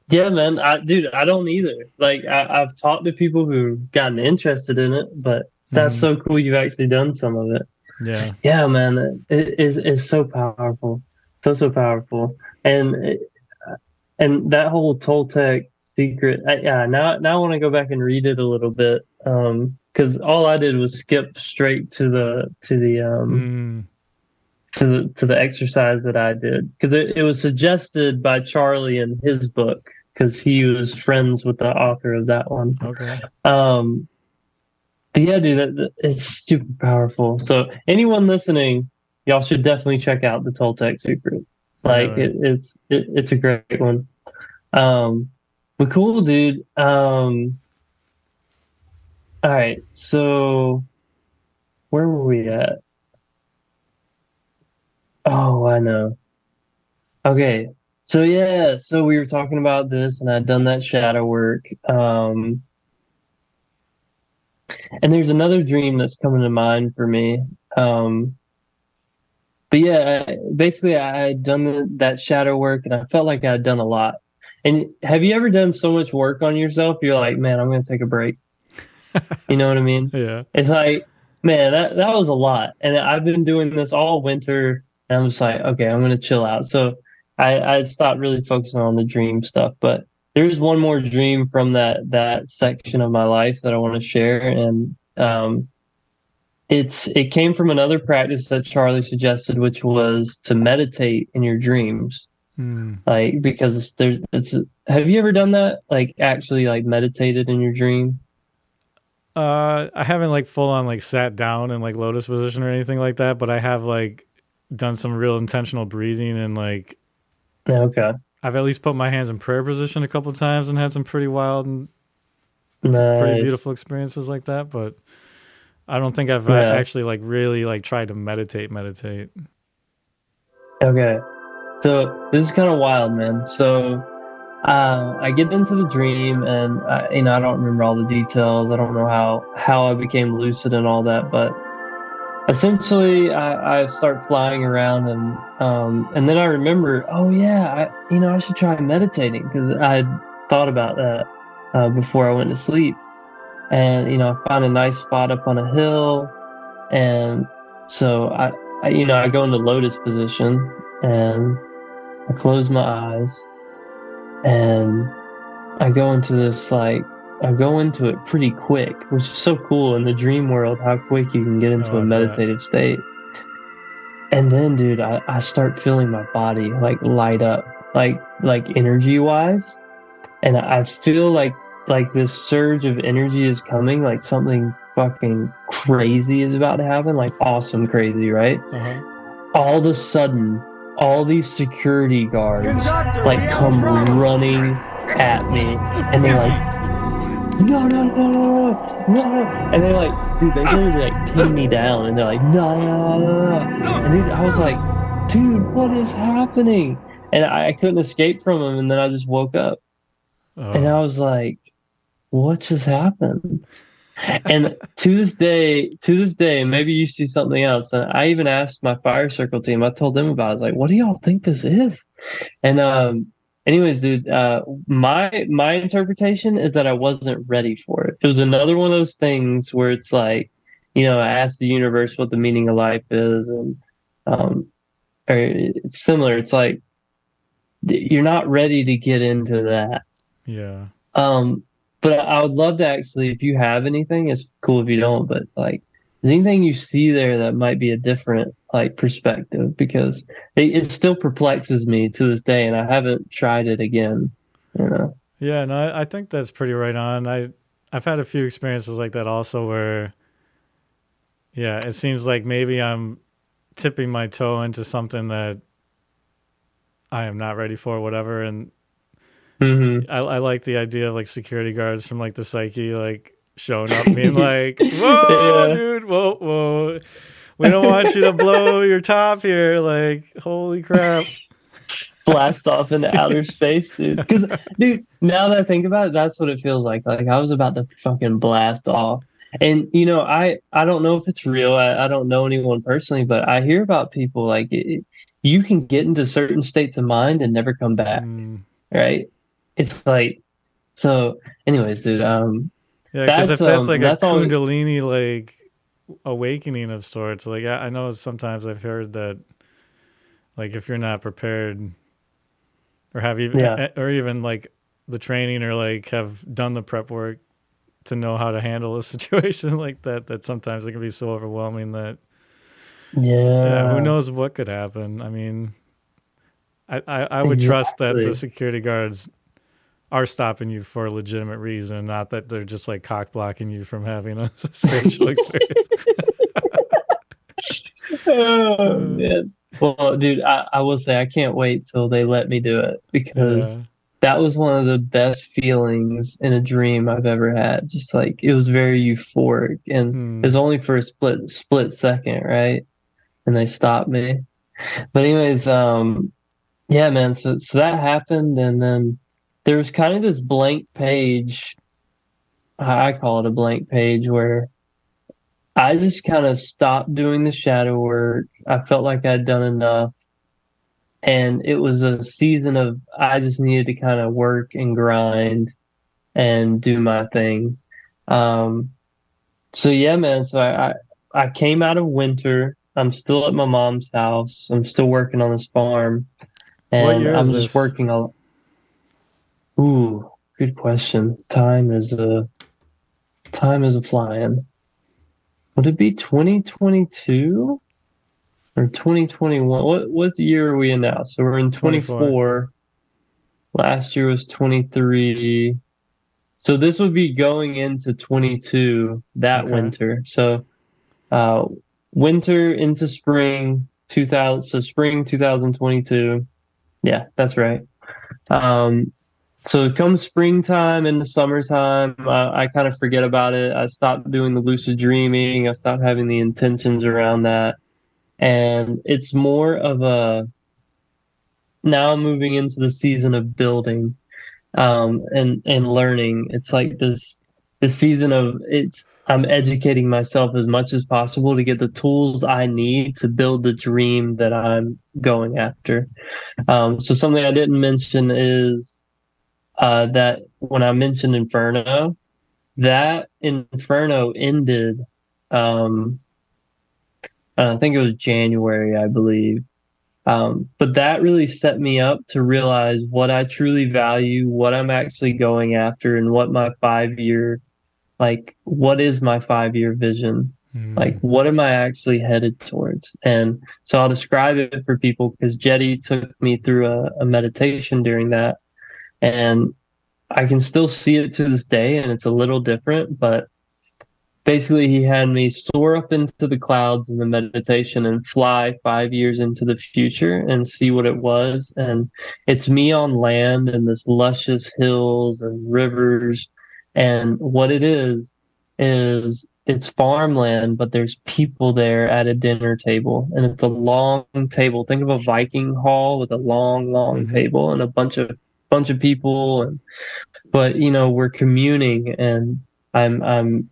Yeah, man. I don't either. Like I've talked to people who've gotten interested in it, but that's so cool you've actually done some of it. Yeah. Yeah, man. It's so powerful. So powerful. And that whole Toltec secret, now I want to go back and read it a little bit. Because all I did was skip straight to the exercise that I did, because it was suggested by Charlie in his book, because he was friends with the author of that one. Okay. But yeah, dude, it's super powerful. So anyone listening, y'all should definitely check out the Toltec Secret. Like it's a great one. But cool, dude. All right, so where were we at? Oh, I know. Okay, so yeah, so we were talking about this, and I'd done that shadow work. And there's another dream that's coming to mind for me. But yeah, basically, I had done that shadow work, and I felt like I had done a lot. And have you ever done so much work on yourself, you're like, man, I'm going to take a break? You know what I mean? Yeah. It's like, man, that was a lot. And I've been doing this all winter, and I'm just like, okay, I'm going to chill out. So I stopped really focusing on the dream stuff. But there's one more dream from that section of my life that I want to share. And it came from another practice that Charlie suggested, which was to meditate in your dreams. Like, because have you ever done that? Like actually like meditated in your dream? I haven't like full on like sat down in like lotus position or anything like that, but I have like done some real intentional breathing and like, okay. I've at least put my hands in prayer position a couple of times and had some pretty wild and pretty beautiful experiences like that. But I don't think I've actually like really like tried to meditate. Okay. So this is kind of wild, man. So I get into the dream, and I don't remember all the details. I don't know how I became lucid and all that, but essentially I start flying around, and then I remember, oh yeah, I should try meditating, because I had thought about that before I went to sleep. And I find a nice spot up on a hill, and so I go into lotus position, and I close my eyes, and I go into it pretty quick, which is so cool in the dream world, how quick you can get into a meditative state. And then, dude, I start feeling my body like light up, like energy wise. And I feel like this surge of energy is coming, like something fucking crazy is about to happen, like awesome crazy, right? All of a sudden, all these security guards like come running at me, and they're like, no, and they're like, dude, they literally like pin me down, and they're like, no. And dude, I was like, dude, what is happening? And I couldn't escape from them, and then I just woke up, and I was like, what just happened? And to this day, maybe you see something else. And I even asked my fire circle team. I told them about it. I was like, what do y'all think this is? And anyways, dude, my interpretation is that I wasn't ready for it. It was another one of those things where it's like, I asked the universe what the meaning of life is, and or it's similar. It's like you're not ready to get into that. Yeah. But I would love to actually, if you have anything, it's cool if you don't, but like, is anything you see there that might be a different like perspective? Because it still perplexes me to this day, and I haven't tried it again. Yeah, no, I think that's pretty right on. I've had a few experiences like that also, where it seems like maybe I'm tipping my toe into something that I am not ready for, whatever, and I like the idea of like security guards from like the psyche like showing up being like, whoa, dude, whoa. we don't want you to blow your top here. Like, holy crap. Blast off into outer space, dude. Because, dude, now that I think about it, that's what it feels like. Like I was about to fucking blast off. And I don't know if it's real. I don't know anyone personally, but I hear about people like you can get into certain states of mind and never come back. Right? It's like so. Anyways, dude. Yeah, because if that's like that's a Kundalini like awakening of sorts, like I know sometimes I've heard that, like if you're not prepared, or have even like the training or like have done the prep work to know how to handle a situation like that sometimes it can be so overwhelming that who knows what could happen. I mean, I would trust that the security guards are stopping you for a legitimate reason, not that they're just like cock blocking you from having a spiritual experience. Oh man. Well, dude, I will say I can't wait till they let me do it, because that was one of the best feelings in a dream I've ever had. Just like it was very euphoric, and it was only for a split second, right? And they stopped me. But anyways, yeah, man. So that happened, and then there was kind of this blank page. I call it a blank page, where I just kind of stopped doing the shadow work. I felt like I'd done enough. And it was a season of I just needed to kind of work and grind and do my thing. So yeah, man. So I came out of winter. I'm still at my mom's house. I'm still working on this farm. And I'm just working on. Ooh, good question. Time is a flying. Would it be 2022 or 2021? What year are we in now? So we're in 24. Last year was 23. So this would be going into 22 winter. So winter into spring 2000. So spring 2022. Yeah, that's right. So come springtime into summertime, I kind of forget about it. I stopped doing the lucid dreaming. I stopped having the intentions around that. And it's more of now I'm moving into the season of building, and learning. It's like this season of I'm educating myself as much as possible to get the tools I need to build the dream that I'm going after. So something I didn't mention is, that when I mentioned Inferno, that Inferno ended, I think it was January, I believe. But that really set me up to realize what I truly value, what I'm actually going after, and what my 5-year, what is my 5-year vision? Like, what am I actually headed towards? And so I'll describe it for people, because Jetty took me through a meditation during that. And I can still see it to this day, and it's a little different, but basically he had me soar up into the clouds in the meditation and fly 5 years into the future and see what it was. And it's me on land and this luscious hills and rivers. And what it is it's farmland, but there's people there at a dinner table, and it's a long table. Think of a Viking hall with a long table and a bunch of people, but we're communing, and I'm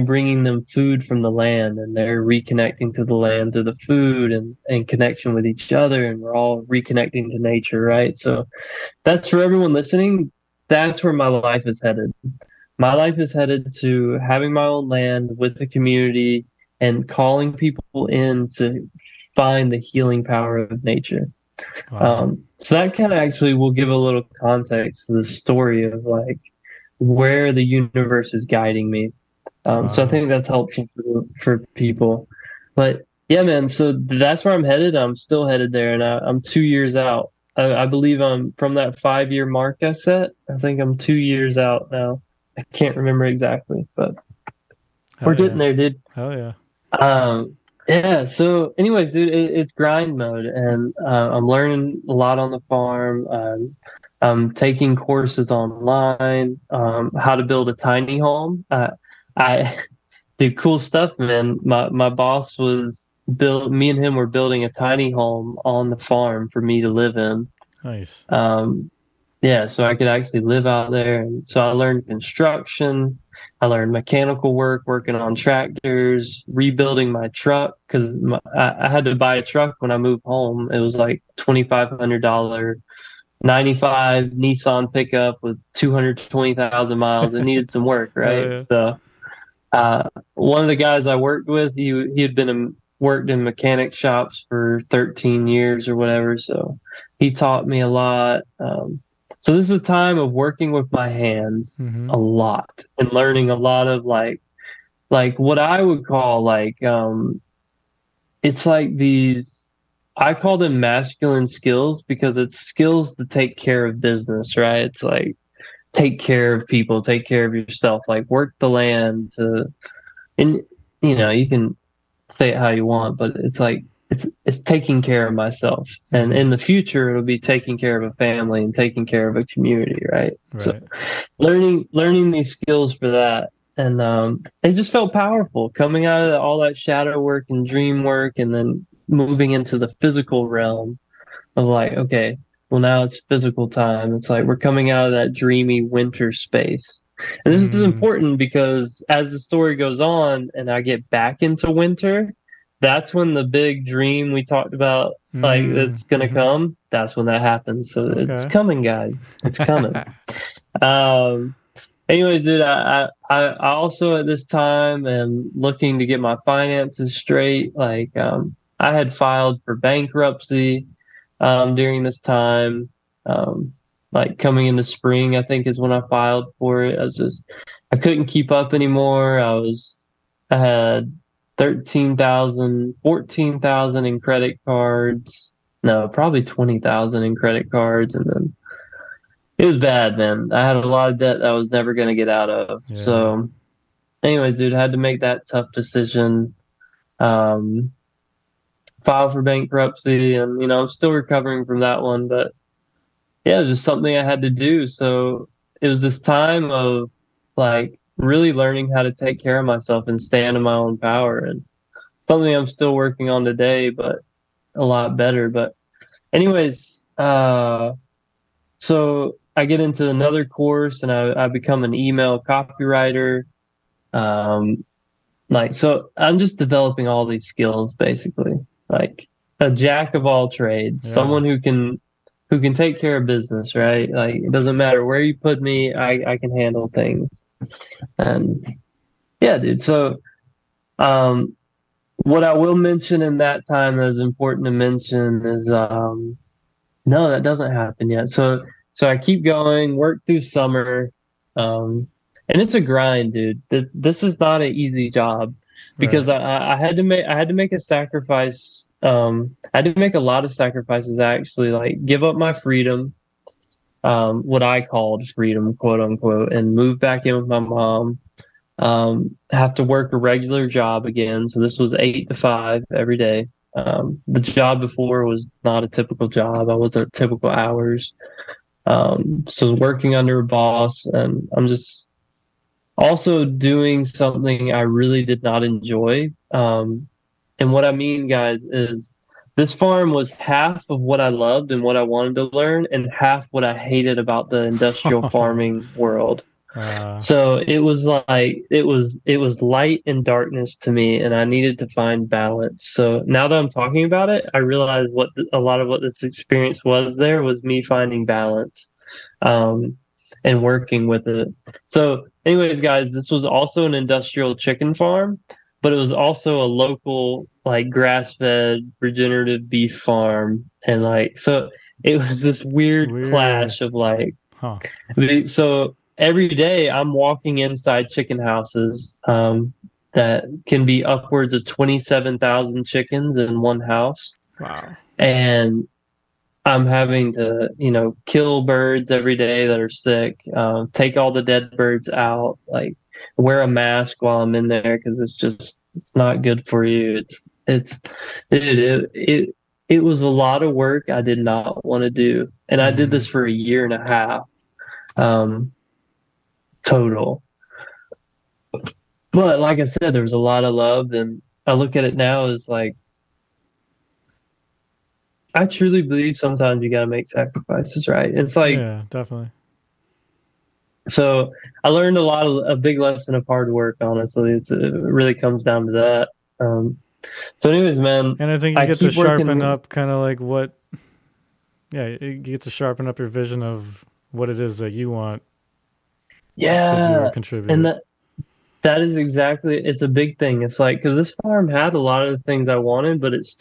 bringing them food from the land, and they're reconnecting to the land through the food and connection with each other, and we're all reconnecting to nature, right? So that's for everyone listening. That's where my life is headed. My life is headed to having my own land with the community and calling people in to find the healing power of nature. Wow. So that kind of actually will give a little context to the story of where the universe is guiding me. Wow. So I think that's helpful for people. But yeah, man, so that's where I'm headed. I'm still headed there, and I'm 2 years out. I believe I'm from that 5-year mark I set. I think I'm 2 years out now. I can't remember exactly, but we're getting there, dude. Hell yeah. Yeah. So anyways, dude, it's grind mode, and I'm learning a lot on the farm. I'm taking courses online, how to build a tiny home. Dude, cool stuff, man. My boss was me and him were building a tiny home on the farm for me to live in. Nice. Yeah, so I could actually live out there. And so I learned construction. I learned mechanical work, working on tractors, rebuilding my truck because I had to buy a truck when I moved home. It was like $2,500 '95 Nissan pickup with 220,000 miles. It needed some work, right? Yeah. So one of the guys I worked with, he had worked in mechanic shops for 13 years or whatever. So he taught me a lot. So this is a time of working with my hands a lot and learning a lot of like what I would call it's like these, I call them masculine skills because it's skills to take care of business, right? It's like take care of people, take care of yourself, like work the land and you can say it how you want, but it's like, it's taking care of myself. And in the future, it'll be taking care of a family and taking care of a community, right? So learning these skills for that. And it just felt powerful coming out of all that shadow work and dream work and then moving into the physical realm of like, okay, well, now it's physical time. It's like we're coming out of that dreamy winter space. And this is important because as the story goes on and I get back into winter, that's when the big dream we talked about, like that's going to come, that's when that happens. So it's coming, guys. It's coming. Anyways, dude, I also at this time am looking to get my finances straight. Like, I had filed for bankruptcy during this time. Like coming into spring, I think is when I filed for it. I couldn't keep up anymore. I had 13,000, 14,000 in credit cards. No, probably 20,000 in credit cards. And then it was bad, man. I had a lot of debt that I was never going to get out of. Yeah. So anyways, dude, I had to make that tough decision. File for bankruptcy and, I'm still recovering from that one, but yeah, it was just something I had to do. So it was this time of like really learning how to take care of myself and stand in my own power, and something I'm still working on today, but a lot better. But anyways, so I get into another course and I become an email copywriter. So I'm just developing all these skills, basically, like a jack of all trades, someone who can take care of business, right? Like it doesn't matter where you put me, I can handle things. And yeah, dude. So, what I will mention in that time that is important to mention is, no, that doesn't happen yet. So I keep going, work through summer, and it's a grind, dude. This is not an easy job because I had to make a sacrifice. I had to make a lot of sacrifices, actually, like give up my freedom, what I called freedom, quote unquote, and move back in with my mom. Have to work a regular job again. So this was 8 to 5 every day. The job before was not a typical job. I wasn't typical hours. So working under a boss, and I'm just also doing something I really did not enjoy. And what I mean, guys, is this farm was half of what I loved and what I wanted to learn, and half what I hated about the industrial farming world. So it was like it was light and darkness to me, and I needed to find balance. So now that I'm talking about it, I realize a lot of what this experience was me finding balance, and working with it. So, anyways, guys, this was also an industrial chicken farm, but it was also a local, like, grass-fed regenerative beef farm, and like, so it was this weird clash of like, so every day I'm walking inside chicken houses that can be upwards of 27,000 chickens in one house. Wow. And I'm having to, kill birds every day that are sick, take all the dead birds out, like wear a mask while I'm in there because it's not good for you. It was a lot of work I did not want to do. And I did this for a year and a half. Total. But like I said, there was a lot of love, and I look at it now as like, I truly believe sometimes you got to make sacrifices, right? It's like, Yeah, definitely. so I learned a big lesson of hard work, honestly. It really comes down to that. So anyways, man, And I think you get to keep sharpen working. up kind of like you get to sharpen up your vision of what it is that you want to do Yeah. or contribute. And that is exactly, it's a big thing. It's like, because this farm had a lot of the things I wanted, but it's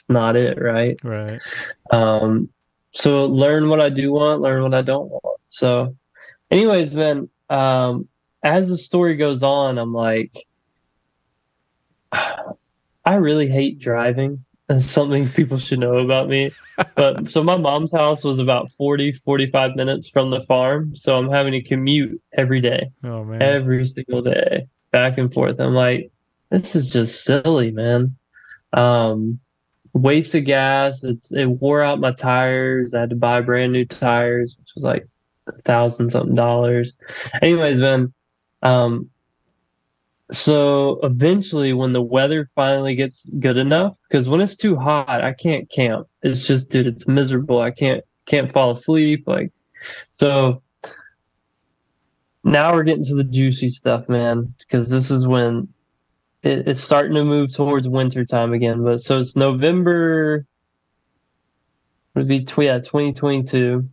not it, right? Right. So learn what I do want, learn what I don't want. So anyways, man, as the story goes on, I'm like, I really hate driving. That's something people should know about me. But so my mom's house was about 45 minutes from the farm. So I'm having to commute every day, Oh man. every single day, back and forth. I'm like, this is just silly, man. Waste of gas. It wore out my tires. I had to buy brand new tires, which was like $1,000-something. Anyways, man, so eventually when the weather finally gets good enough, because when it's too hot, I can't camp. It's just, dude, it's miserable. I can't fall asleep. Like, so now we're getting to the juicy stuff, man, because this is when it's starting to move towards winter time again. But so it's November, would be 2022.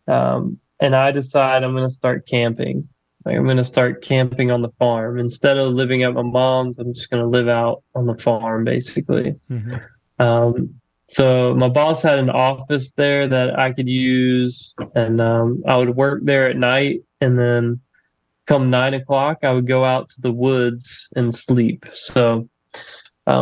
And I decide I'm going to start camping. Like, I'm going to start camping on the farm. Instead of living at my mom's, I'm just going to live out on the farm, basically. Mm-hmm. So my boss had an office there that I could use, and I would work there at night, and then come 9 o'clock, I would go out to the woods and sleep. So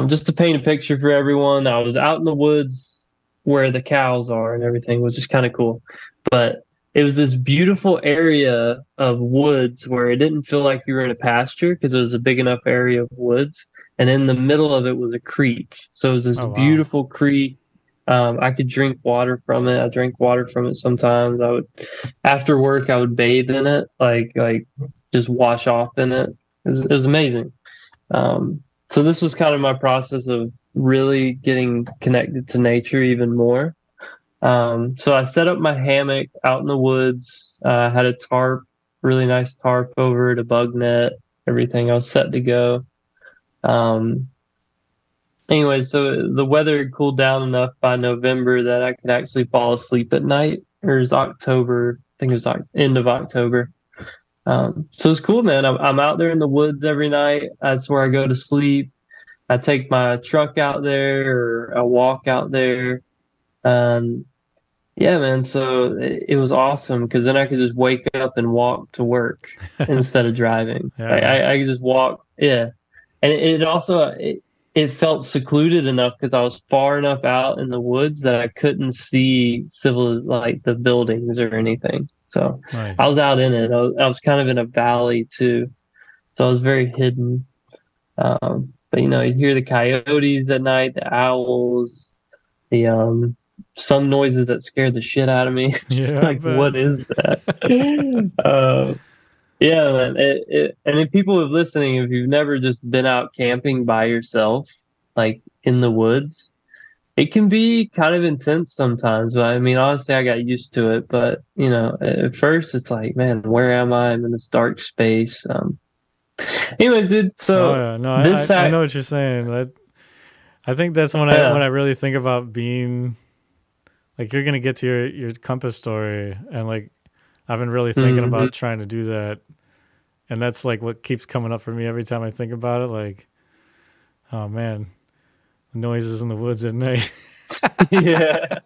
just to paint a picture for everyone, I was out in the woods where the cows are and everything, which is kind of cool. But it was this beautiful area of woods where it didn't feel like you were in a pasture because it was a big enough area of woods. And in the middle of it was a creek. So it was this beautiful creek. I could drink water from it. I drank water from it sometimes. After work, I would bathe in it, like just wash off in it. It was amazing. So this was kind of my process of really getting connected to nature even more. So I set up my hammock out in the woods. Had a tarp, really nice tarp over it, a bug net, everything. I was set to go. Anyway, so the weather had cooled down enough by November that I could actually fall asleep at night. It was October, I think it was end of October. So it's cool, man. I'm out there in the woods every night. That's where I go to sleep. I take my truck out there, or I walk out there. Yeah, man. So it was awesome because then I could just wake up and walk to work instead of driving. Yeah. I could just walk. Yeah. And it also, it felt secluded enough because I was far enough out in the woods that I couldn't see like the buildings or anything. So Nice. I was out in it. I was kind of in a valley too. So I was very hidden. But you hear the coyotes at night, the owls, the some noises that scared the shit out of me. Yeah, like, what is that? Yeah, man. And if people are listening, if you've never just been out camping by yourself, like in the woods, it can be kind of intense sometimes. But I mean, honestly, I got used to it. But at first, it's like, man, where am I? I'm in this dark space. Anyways, dude. So I know what you're saying. I think that's when I really think about being like, you're gonna get to your compass story, and like I've been really thinking about trying to do that, and that's like what keeps coming up for me every time I think about it. Like, oh man, the noises in the woods at night. Yeah.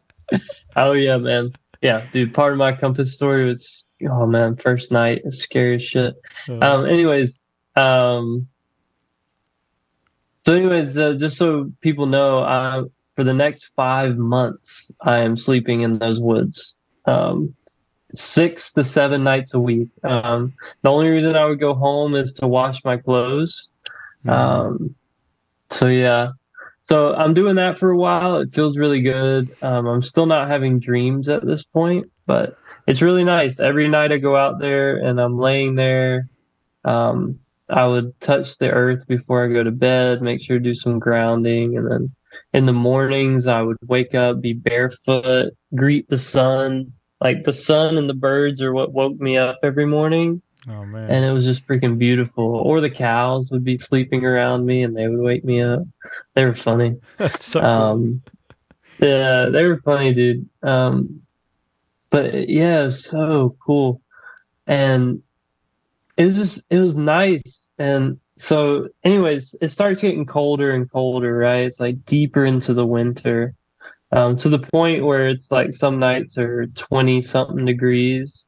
Oh yeah, man. Yeah, dude. Part of my compass story was, oh man, first night, it's scary as shit. Just so people know, for the next 5 months, I am sleeping in those woods, 6 to 7 nights a week. The only reason I would go home is to wash my clothes. So yeah, so I'm doing that for a while. It feels really good. I'm still not having dreams at this point, but it's really nice. Every night I go out there and I'm laying there. I would touch the earth before I go to bed, make sure to do some grounding, and then in the mornings I would wake up, be barefoot, greet the sun. Like the sun and the birds are what woke me up every morning. Oh man. And it was just freaking beautiful. Or the cows would be sleeping around me and they would wake me up. They were funny. That's so cool. Yeah, they were funny, dude. But yeah, it was so cool. And it was nice. And so anyways, it starts getting colder and colder, right? It's like deeper into the winter. To the point where it's like some nights are 20 something degrees.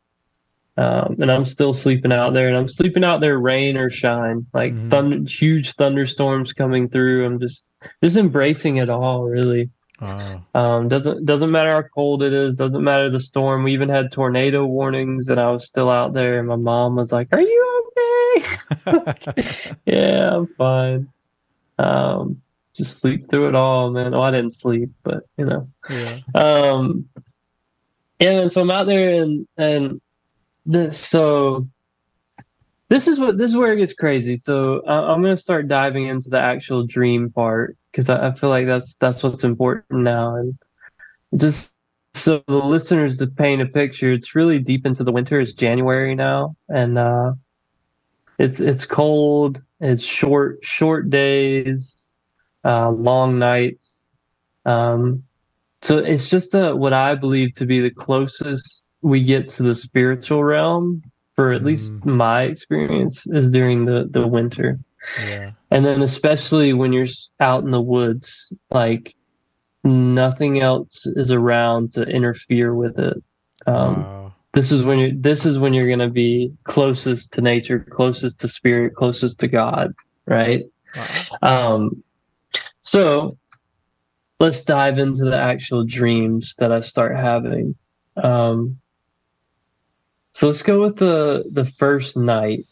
And I'm still sleeping out there, and I'm sleeping out there rain or shine, like huge thunderstorms coming through. I'm just embracing it all, really. Wow. Doesn't matter how cold it is, doesn't matter the storm. We even had tornado warnings, and I was still out there, and my mom was like, "Are you okay?" Yeah, I'm fine. Just sleep through it all, man. Oh, I didn't sleep, but Yeah. Yeah, and so I'm out there, and so this is where it gets crazy. So I'm going to start diving into the actual dream part, because I feel like that's what's important now. And just so the listeners to paint a picture, it's really deep into the winter. It's January now, and it's cold. It's short days, long nights. So it's just what I believe to be the closest we get to the spiritual realm, for at least my experience, is during the winter. Yeah. And then especially when you're out in the woods, like nothing else is around to interfere with it. Wow. This is when you're going to be closest to nature, closest to spirit, closest to God, right? Wow. So let's dive into the actual dreams that I start having. So let's go with the first night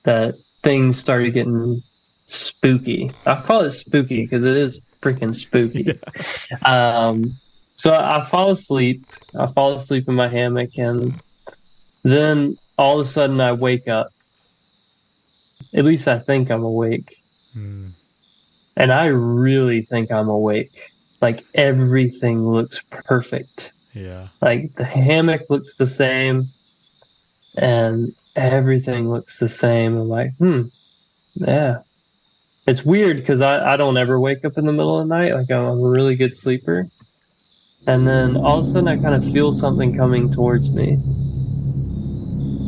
that things started getting spooky. I call it spooky because it is freaking spooky. Yeah. So I fall asleep. I fall asleep in my hammock, and then all of a sudden I wake up. At least I think I'm awake. And I really think I'm awake. Like everything looks perfect. Yeah. Like the hammock looks the same, and everything looks the same. I'm like, yeah. It's weird because I don't ever wake up in the middle of the night. Like I'm a really good sleeper. And then all of a sudden I kind of feel something coming towards me.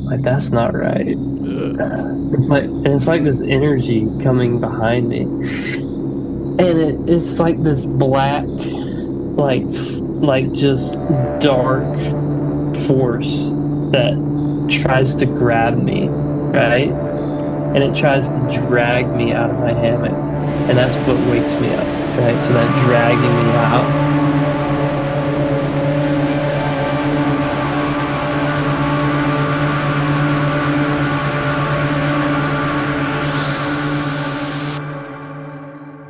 Like, that's not right. It's like this energy coming behind me. And it's like this black, like just dark force that tries to grab me, right? And it tries to drag me out of my hammock. And that's what wakes me up, right? So that dragging me out.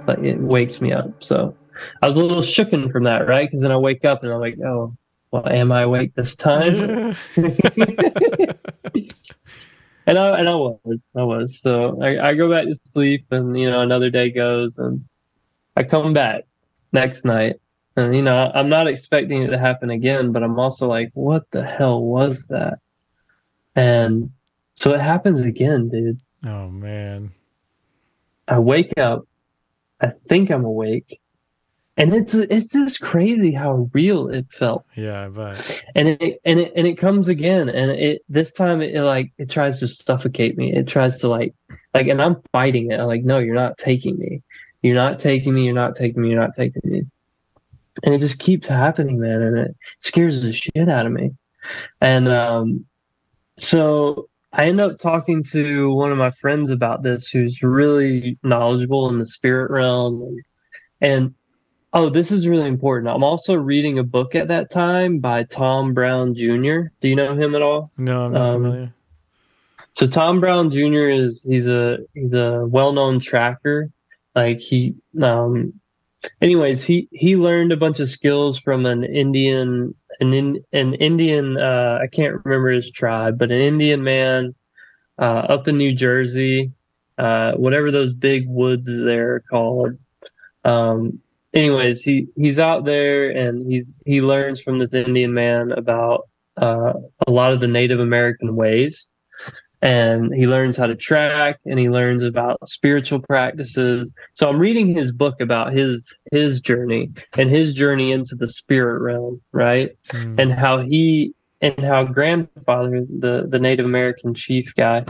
Like it wakes me up. So I was a little shooken from that, right? Because then I wake up and I'm like, oh, well, am I awake this time? And I was. So I go back to sleep, and another day goes, and I come back next night, and I'm not expecting it to happen again, but I'm also like, what the hell was that? And so it happens again, dude. Oh man. I wake up, I think I'm awake, and it's just crazy how real it felt. Yeah, I bet. And it comes again, and this time it tries to suffocate me. It tries to like, and I'm fighting it. I'm like, no, you're not taking me. You're not taking me. You're not taking me. You're not taking me. And it just keeps happening, man, and it scares the shit out of me. And so I end up talking to one of my friends about this, who's really knowledgeable in the spirit realm. And oh, this is really important. I'm also reading a book at that time by Tom Brown Jr. Do you know him at all? No, I'm not familiar. So Tom Brown Jr. he's a well-known tracker. Like he learned a bunch of skills from an Indian I can't remember his tribe, but an Indian man up in New Jersey. whatever those big woods there are called. Anyways, he's out there and he learns from this Indian man about a lot of the Native American ways, and he learns how to track, and he learns about spiritual practices. So I'm reading his book about his journey and his journey into the spirit realm, right? And how grandfather, the Native American chief guy,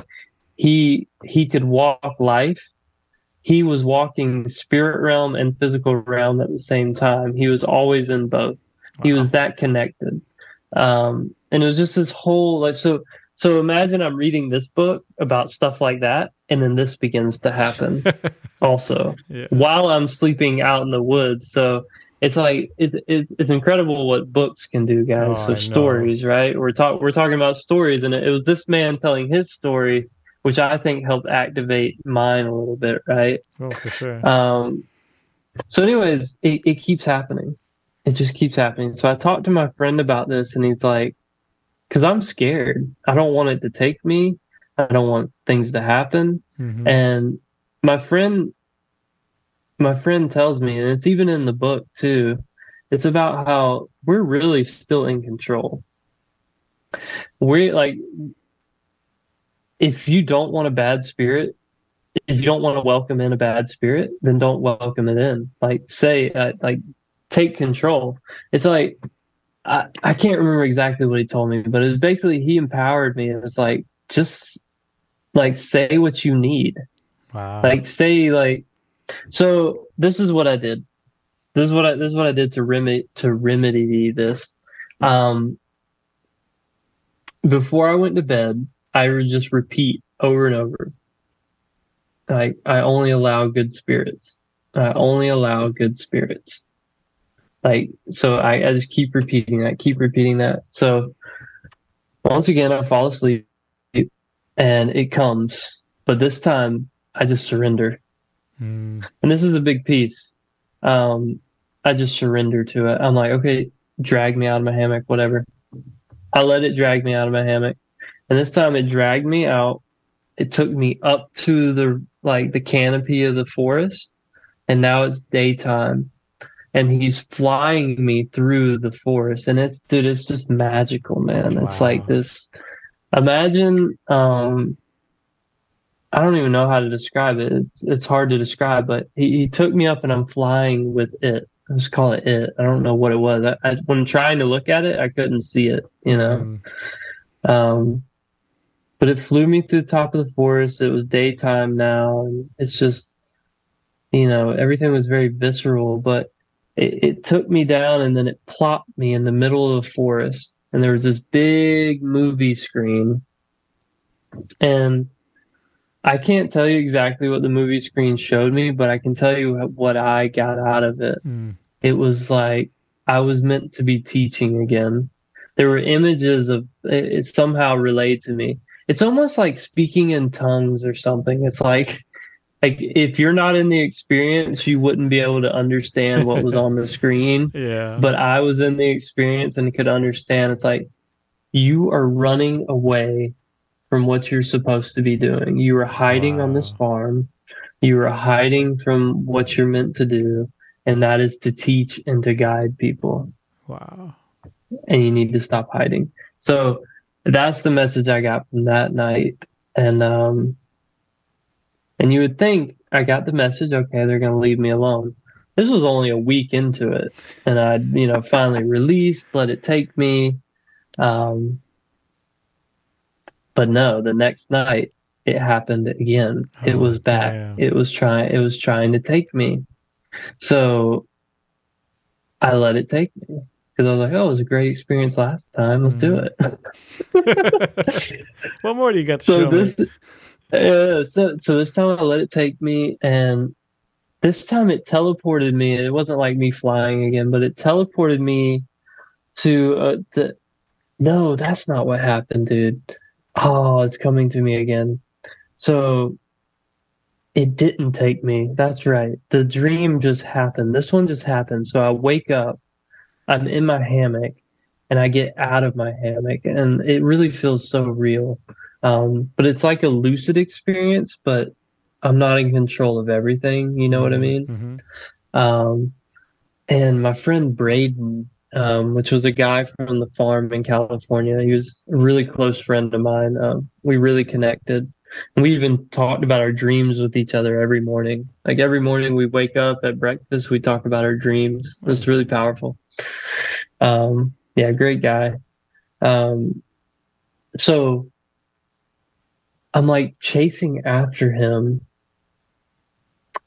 he could walk life. He was walking spirit realm and physical realm at the same time. He was always in both. Wow. He was that connected. And it was just this whole, like, so imagine I'm reading this book about stuff like that, and then this begins to happen also while I'm sleeping out in the woods. So it's like, it's incredible what books can do, guys. So stories, right? We're talking about stories, and it was this man telling his story, which I think helped activate mine a little bit, right? Oh, for sure. So anyways, it keeps happening. It just keeps happening. So I talked to my friend about this, and he's like, because I'm scared. I don't want it to take me. I don't want things to happen. Mm-hmm. And my friend tells me, and it's even in the book too, it's about how we're really still in control. We're like, if you don't want a bad spirit, if you don't want to welcome in a bad spirit, then don't welcome it in. Like, take control. It's like, I can't remember exactly what he told me, but it was basically, he empowered me. It was like, just like, say what you need. Wow. Like, say, like, so this is what I did. This is what I did to remedy this. Before I went to bed, I would just repeat over and over. Like, I only allow good spirits. I only allow good spirits. Like, so I just keep repeating that. So once again, I fall asleep and it comes, but this time I just surrender. And this is a big piece. I just surrender to it. I'm like, okay, drag me out of my hammock, whatever. I let it drag me out of my hammock. And this time it dragged me out. It took me up to the canopy of the forest. And now it's daytime. And he's flying me through the forest. And it's just magical, man. Wow. It's like this. Imagine, I don't even know how to describe it. It's hard to describe, but he took me up and I'm flying with it. I just call it it. I don't know what it was. When trying to look at it, I couldn't see it, you know? But it flew me through the top of the forest. It was daytime now. And it's just, you know, everything was very visceral, but it took me down and then it plopped me in the middle of the forest. And there was this big movie screen. And I can't tell you exactly what the movie screen showed me, but I can tell you what I got out of it. It was like I was meant to be teaching again. There were images of it somehow relayed to me. It's almost like speaking in tongues or something. It's like if you're not in the experience, you wouldn't be able to understand what was on the screen. Yeah. But I was in the experience and could understand. It's like you are running away from what you're supposed to be doing. You are hiding on this farm. You are hiding from what you're meant to do, and that is to teach and to guide people. Wow. And you need to stop hiding. So that's the message I got from that night. And you would think I got the message, okay, they're going to leave me alone. This was only a week into it, and I, finally released, let it take me. But no, the next night it happened again. It was back. Damn. It was trying to take me. So I let it take me because I was like, oh, it was a great experience last time. Let's do it. What more do you got to show me? So this time I let it take me, and this time it teleported me. It wasn't like me flying again, but it teleported me to no, that's not what happened, dude. Oh, it's coming to me again. So it didn't take me. That's right. The dream just happened. This one just happened. So I wake up, I'm in my hammock, and I get out of my hammock, and it really feels so real. But it's like a lucid experience, but I'm not in control of everything. You know what I mean? And my friend Braden, which was a guy from the farm in California, he was a really close friend of mine. We really connected. And we even talked about our dreams with each other every morning. Like every morning we wake up at breakfast, we talk about our dreams. It was really powerful. Yeah, great guy. So I'm like chasing after him,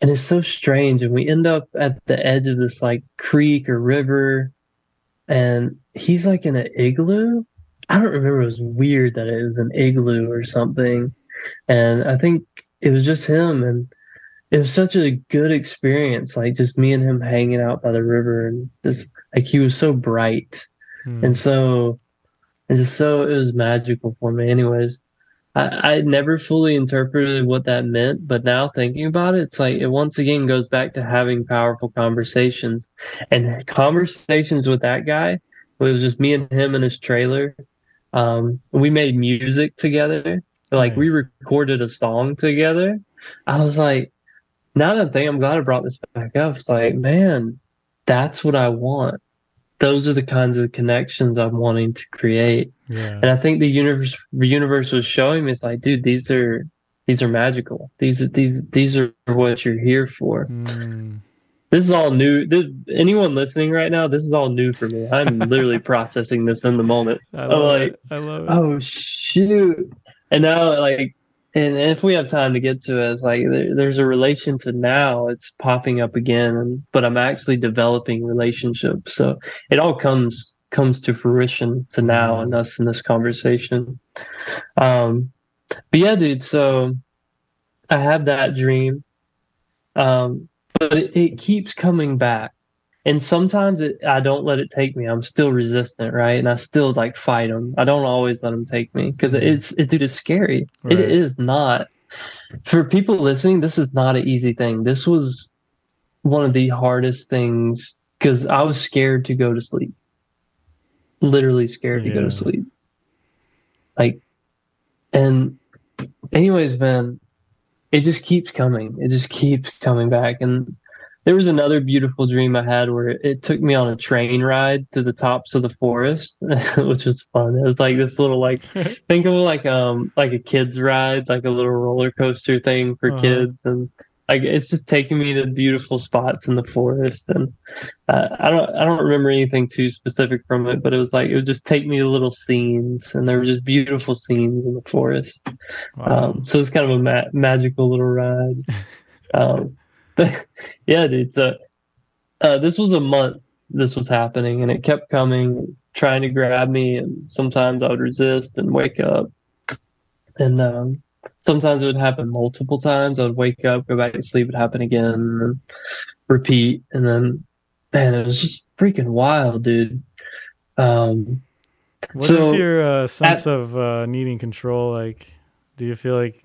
and it's so strange. And we end up at the edge of this like creek or river, and he's like in an igloo. I don't remember. It was weird that it was an igloo or something. And I think it was just him, and it was such a good experience. Like just me and him hanging out by the river, and just like he was so bright, and just so it was magical for me. Anyways, I never fully interpreted what that meant, but now thinking about it, it's like it once again goes back to having powerful conversations, and conversations with that guy. It was just me and him in his trailer. We made music together. Like we recorded a song together. I was like, now that I'm glad I brought this back up. It's like, man, that's what I want. Those are the kinds of connections I'm wanting to create. Yeah. And I think the universe was showing me, it's like, dude, these are magical. These are what you're here for. This is all new. Anyone listening right now, this is all new for me. I'm literally processing this in the moment. I love it. Oh shoot. And now, like, and if we have time to get to it, it's like there's a relation to now. It's popping up again, but I'm actually developing relationships. So it all comes to fruition to now and us in this conversation. But yeah, dude. So I had that dream, but it keeps coming back. And sometimes I don't let it take me. I'm still resistant, right? And I still like fight them. I don't always let them take me because it's scary. Right. It is not. For people listening, this is not an easy thing. This was one of the hardest things because I was scared to go to sleep. Literally scared to go to sleep. Like, and anyways, man, it just keeps coming. It just keeps coming back. And there was another beautiful dream I had where it took me on a train ride to the tops of the forest, which was fun. It was like this little, like, think of like a kid's ride, like a little roller coaster thing for kids. And like, it's just taking me to beautiful spots in the forest. And I don't remember anything too specific from it, but it was like, it would just take me to little scenes, and there were just beautiful scenes in the forest. Wow. So it's kind of a magical little ride. Yeah, dude. So this was a month this was happening, and it kept coming, trying to grab me, and sometimes I would resist and wake up. And sometimes it would happen multiple times. I would wake up, go back to sleep, it would happen again, and repeat. And then, man, it was just freaking wild, dude. What is your sense of needing control like? Do you feel like...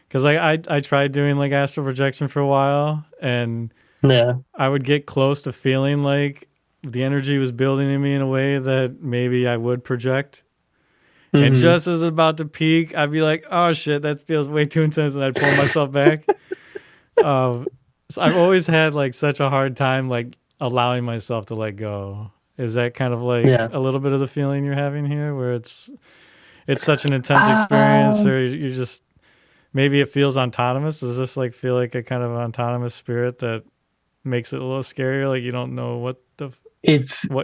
Because like I tried doing like astral projection for a while, and I would get close to feeling like the energy was building in me in a way that maybe I would project. And just as it's about to peak, I'd be like, oh shit, that feels way too intense, and I'd pull myself back. So I've always had like such a hard time like allowing myself to let go. Is that kind of like a little bit of the feeling you're having here, where it's such an intense experience, or you're just... Maybe it feels autonomous. Does this like feel like a kind of autonomous spirit that makes it a little scarier? Like you don't know what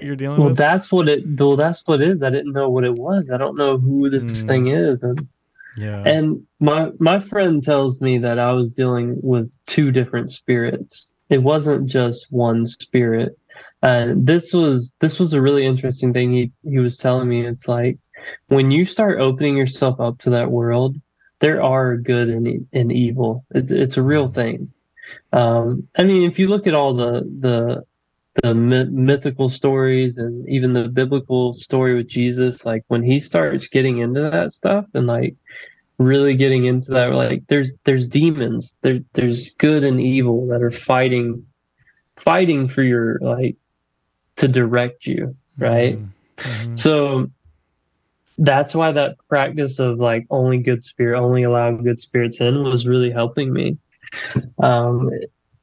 you're dealing with. That's what it is. I didn't know what it was. I don't know who this thing is. And my friend tells me that I was dealing with two different spirits. It wasn't just one spirit. And this was a really interesting thing he was telling me. It's like when you start opening yourself up to that world, there are good and evil. It's a real thing. I mean, if you look at all the mythical stories and even the biblical story with Jesus, like when he starts getting into that stuff and like really getting into that, like there's demons, there's good and evil that are fighting for your, like, to direct you, right? So that's why that practice of like only allow good spirits in was really helping me.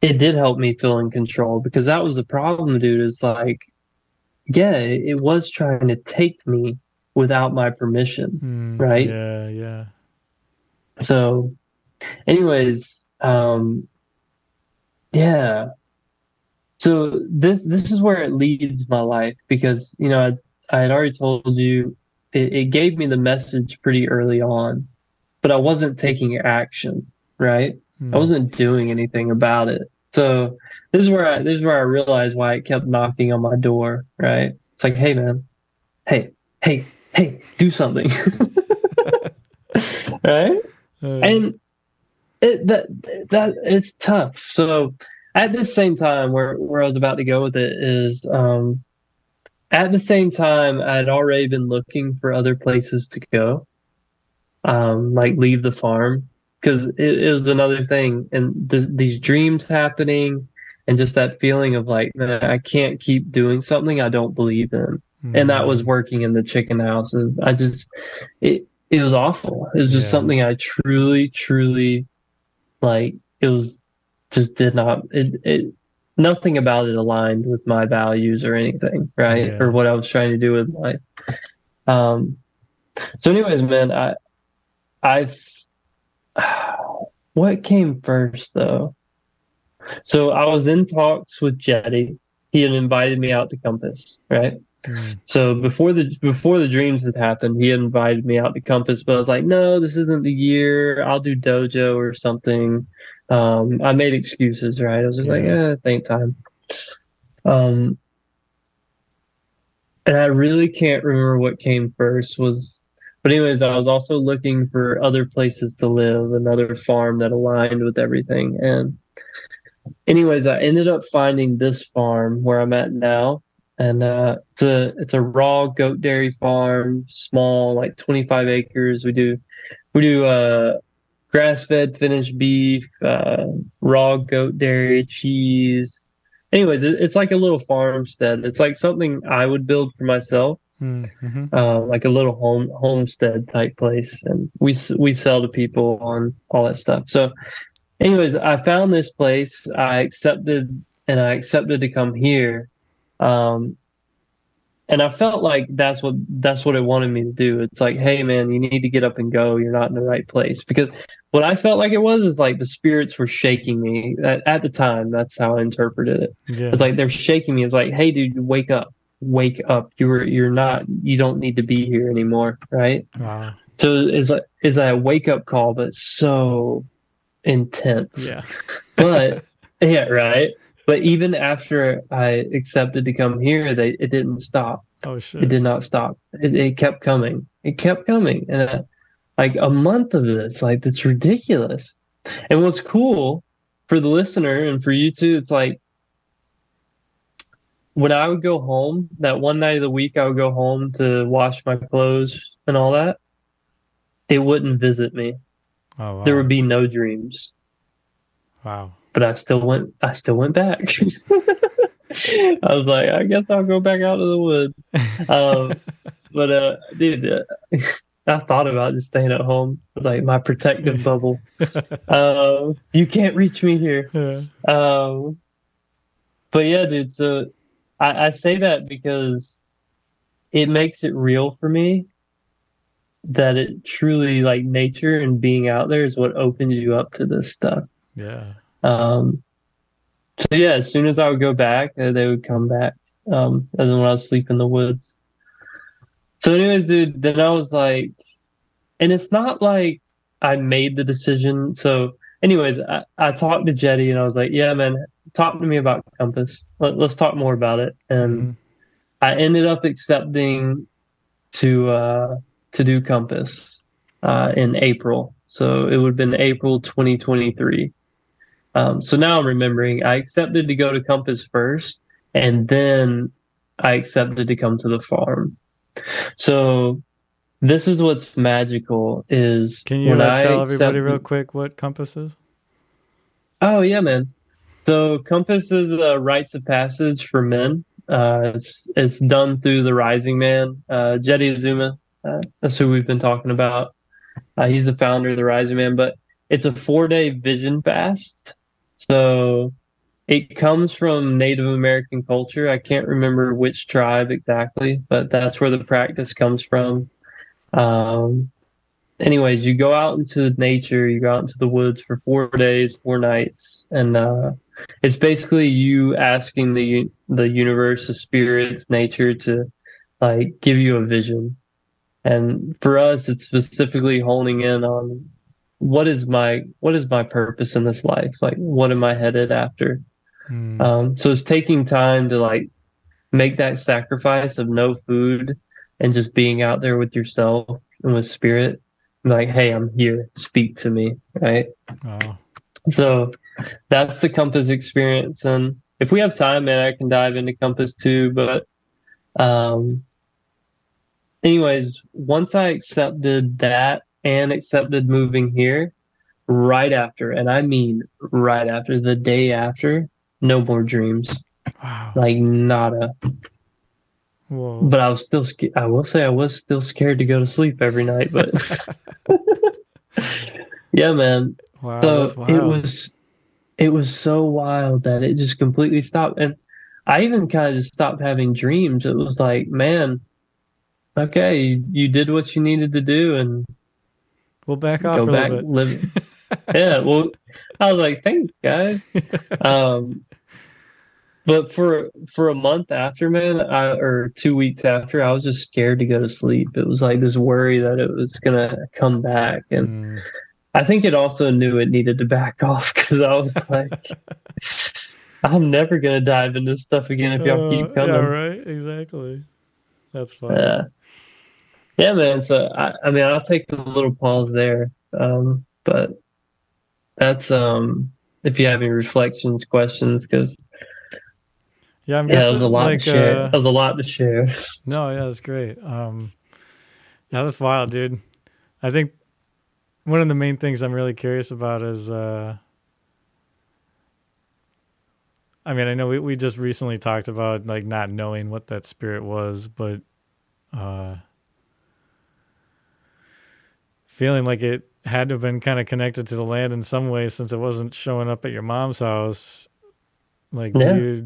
it did help me feel in control, because that was the problem, dude. Is like, yeah, it was trying to take me without my permission, right? Yeah. So, anyways, yeah. So this is where it leads my life, because I had already told you it gave me the message pretty early on, but I wasn't taking action, right? I wasn't doing anything about it. So this is where I realized why it kept knocking on my door, right? It's like, hey man, hey, do something. Right? And that it's tough. So at the same time, where I was about to go with it is, at the same time, I had already been looking for other places to go, like leave the farm, because it was another thing, and these dreams happening, and just that feeling of like, man, I can't keep doing something I don't believe in, and that was working in the chicken houses. It was awful. It was just something I truly like. It was just did not it nothing about it aligned with my values or anything, right? Or what I was trying to do with life. So anyways, man, I've what came first though? So I was in talks with Jetty. He had invited me out to Compass, right? So before the dreams had happened, he had invited me out to Compass, but I was like, no, this isn't the year. I'll do dojo or something. I made excuses, right? I was just like, it ain't time. And I really can't remember what came first but anyways, I was also looking for other places to live, another farm that aligned with everything. And anyways, I ended up finding this farm where I'm at now. And it's a raw goat dairy farm, small, like 25 acres. We do grass-fed finished beef, raw goat dairy, cheese. Anyways, it's like a little farmstead. It's like something I would build for myself, like a little homestead type place, and we sell to people on all that stuff. So, anyways, I found this place. I accepted to come here. And I felt like that's what it wanted me to do. It's like, hey man, you need to get up and go. You're not in the right place. Because what I felt like it was is like the spirits were shaking me at the time. That's how I interpreted it. It's like they're shaking me. It's like, hey dude, wake up. You don't need to be here anymore. Right. Wow. So it's a wake up call, but so intense. Yeah. But yeah, right. But even after I accepted to come here, it didn't stop. Oh shit! It did not stop. It kept coming. It kept coming, and like a month of this, like it's ridiculous. And what's cool for the listener and for you too, it's like when I would go home, that one night of the week, I would go home to wash my clothes and all that. It wouldn't visit me. Oh wow! There would be no dreams. Wow. But I still went back. I was like, I guess I'll go back out to the woods. But dude, I thought about just staying at home, like my protective bubble. You can't reach me here. But yeah, dude. So I say that because it makes it real for me. That it truly, like, nature and being out there is what opens you up to this stuff. Yeah. So yeah, as soon as I would go back, they would come back. And then when I was asleep in the woods. So anyways, dude, then I was like, and it's not like I made the decision. So anyways, I talked to Jetty and I was like, yeah, man, talk to me about Compass. Let's talk more about it. And I ended up accepting to do Compass, in April. So it would have been April 2023. So now I'm remembering I accepted to go to Compass first, and then I accepted to come to the farm. So this is what's magical is can you tell everybody real quick what Compass is? Oh yeah, man. So Compass is a rites of passage for men. It's done through the Rising Man, Jetty Azuma. That's who we've been talking about. He's the founder of the Rising Man, but it's a 4-day vision fast. So it comes from Native American culture. I can't remember which tribe exactly, but that's where the practice comes from. Um, anyways, you go out into nature, you go out into the woods for 4 days, 4 nights, and it's basically you asking the universe, the spirits, nature to like give you a vision. And for us, it's specifically honing in on what is my purpose in this life? Like, what am I headed after? So it's taking time to like make that sacrifice of no food and just being out there with yourself and with spirit. Like, hey, I'm here. Speak to me, right? Wow. So that's the Compass experience. And if we have time, man, I can dive into Compass too. But anyways, once I accepted that and accepted moving here, right after, and I mean right after, the day after, no more dreams. Wow. Like nada. Whoa. But I was still I will say I was still scared to go to sleep every night, but yeah, man. Wow, So that's wild. it was so wild that it just completely stopped. And I even kind of just stopped having dreams. It was like, man, okay, you did what you needed to do and We'll back off go for a back little bit. live. Yeah, well, I was like, thanks, guys. But for a month after, man, or 2 weeks after, I was just scared to go to sleep. It was like this worry that it was gonna come back, and I think it also knew it needed to back off because I was like, I'm never gonna dive into this stuff again if y'all keep coming. Yeah, right. Exactly. That's fun. Yeah, man. So I mean, I'll take a little pause there. But that's if you have any reflections, questions, because. Yeah, I'm Yeah, guessing it was a lot to share. That was a lot to share. No, yeah, that's great. Yeah, that's wild, dude. I think one of the main things I'm really curious about is, I mean, I know we just recently talked about like not knowing what that spirit was, but feeling like it had to have been kind of connected to the land in some way since it wasn't showing up at your mom's house. Like, Yeah.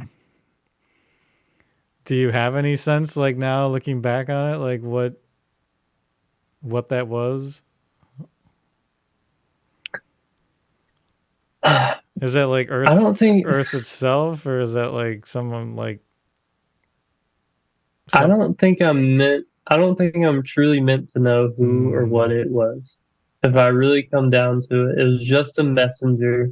Do you have any sense, like now looking back on it, like what that was? Is that like Earth? I don't think Earth itself, or is that like someone like? I don't think I'm truly meant to know who or what it was. If I really come down to it, it was just a messenger,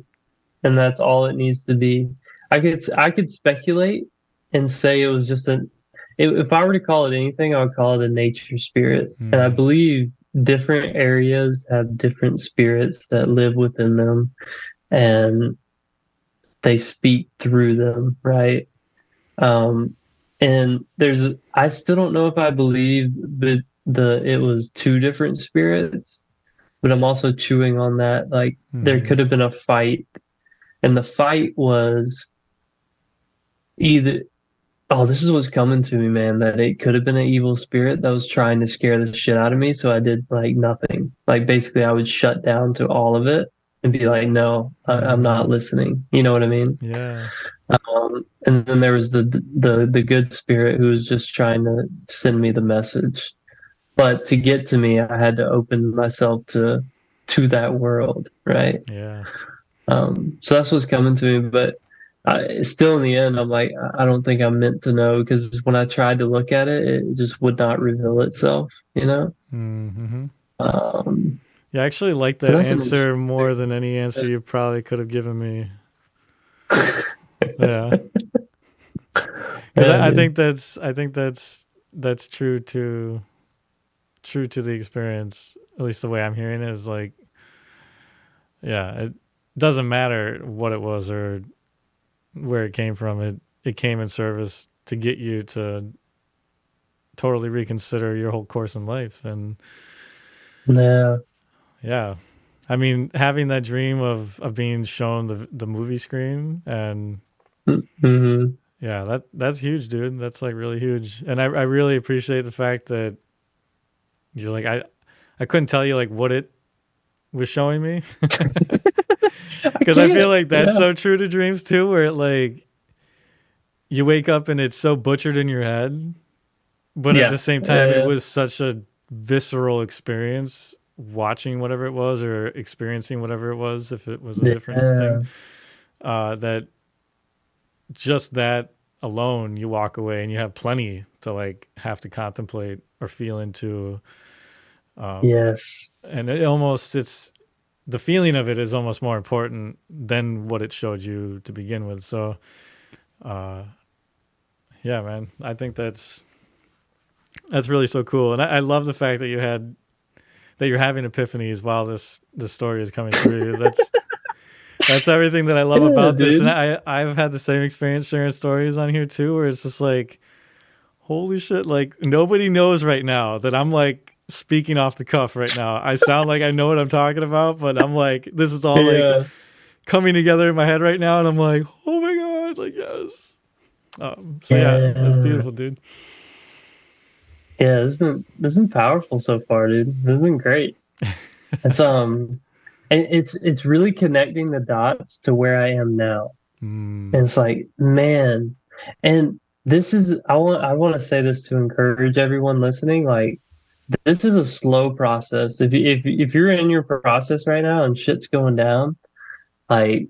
and that's all it needs to be. I could speculate and say it was just if I were to call it anything, I would call it a nature spirit. And I believe different areas have different spirits that live within them and they speak through them, right? And I still don't know if I believe that it was two different spirits, but I'm also chewing on that. Like there could have been a fight, and the fight was either, oh, this is what's coming to me, man, that it could have been an evil spirit that was trying to scare the shit out of me. So I did like nothing. Like basically I would shut down to all of it and be like, no, I'm not listening. You know what I mean? Yeah. And then there was the good spirit who was just trying to send me the message. But to get to me, I had to open myself to that world. Right. Yeah. So that's what's coming to me. But still in the end, I'm like, I don't think I'm meant to know, because when I tried to look at it, it just would not reveal itself, you know? Mm-hmm. Yeah, I actually like that answer more than any answer you probably could have given me. Yeah. Because I think that's true to the experience, at least the way I'm hearing it, is like, yeah, it doesn't matter what it was or where it came from. It came in service to get you to totally reconsider your whole course in life. And yeah, I mean, having that dream of being shown the movie screen, and yeah, that's huge, dude. That's like really huge. And I really appreciate the fact that you're like, I couldn't tell you like what it was showing me. Because I feel like that's so true to dreams too, where like you wake up and it's so butchered in your head, but at the same time, it was such a visceral experience watching whatever it was or experiencing whatever it was, if it was a different thing, that just that alone, you walk away and you have plenty to like have to contemplate or feel into. Yes. And it's the feeling of it is almost more important than what it showed you to begin with. So, yeah, man, I think that's really so cool. And I love the fact that you're having epiphanies while this story is coming through you. That's everything that I love about this. And I've had the same experience sharing stories on here too, where it's just like, holy shit, like nobody knows right now that I'm like speaking off the cuff right now. I sound like I know what I'm talking about, but I'm like, this is all like coming together in my head right now. And I'm like, oh my God, like, yes. So yeah, that's beautiful, dude. Yeah, this has been powerful so far, dude. This has been great. It's really connecting the dots to where I am now. And it's like, man, and this is I want to say this to encourage everyone listening. Like, this is a slow process. If you're in your process right now and shit's going down, like,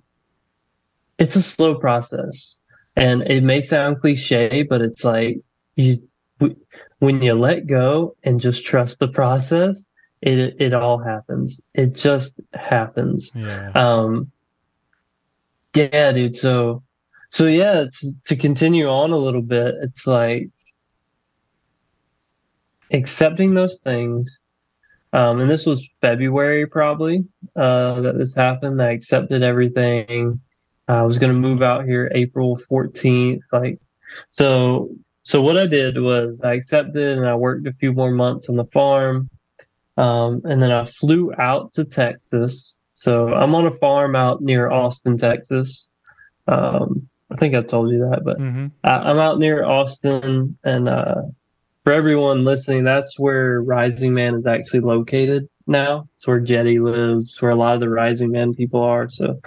it's a slow process. And it may sound cliche, but it's like when you let go and just trust the process, it all happens. It just happens. Yeah. Yeah, dude. So yeah, to continue on a little bit, it's like accepting those things. And this was February probably, that this happened. I accepted everything. I was going to move out here April 14th. So what I did was I accepted and I worked a few more months on the farm. And then I flew out to Texas. So I'm on a farm out near Austin, Texas. I think I told you that, but I'm out near Austin. And for everyone listening, that's where Rising Man is actually located now. It's where Jetty lives, where a lot of the Rising Man people are. So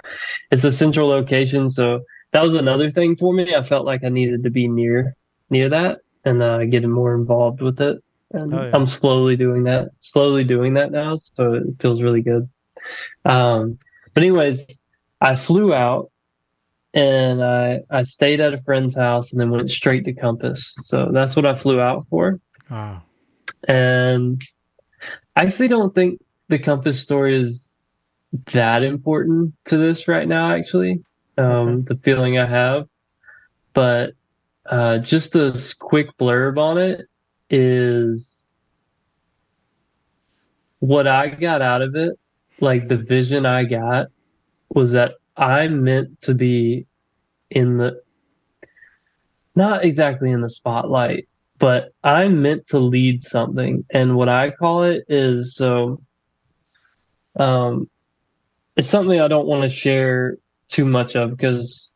it's a central location. So that was another thing for me. I felt like I needed to be near that and getting more involved with it. And I'm slowly doing that now. So it feels really good. But anyways, I flew out and I stayed at a friend's house and then went straight to Compass. So that's what I flew out for. Wow. And I actually don't think the Compass story is that important to this right now, actually. The feeling I have. But just a quick blurb on it is what I got out of it, like the vision I got was that I'm meant to be not exactly in the spotlight, but I'm meant to lead something. And what I call it is, it's something I don't want to share too much of because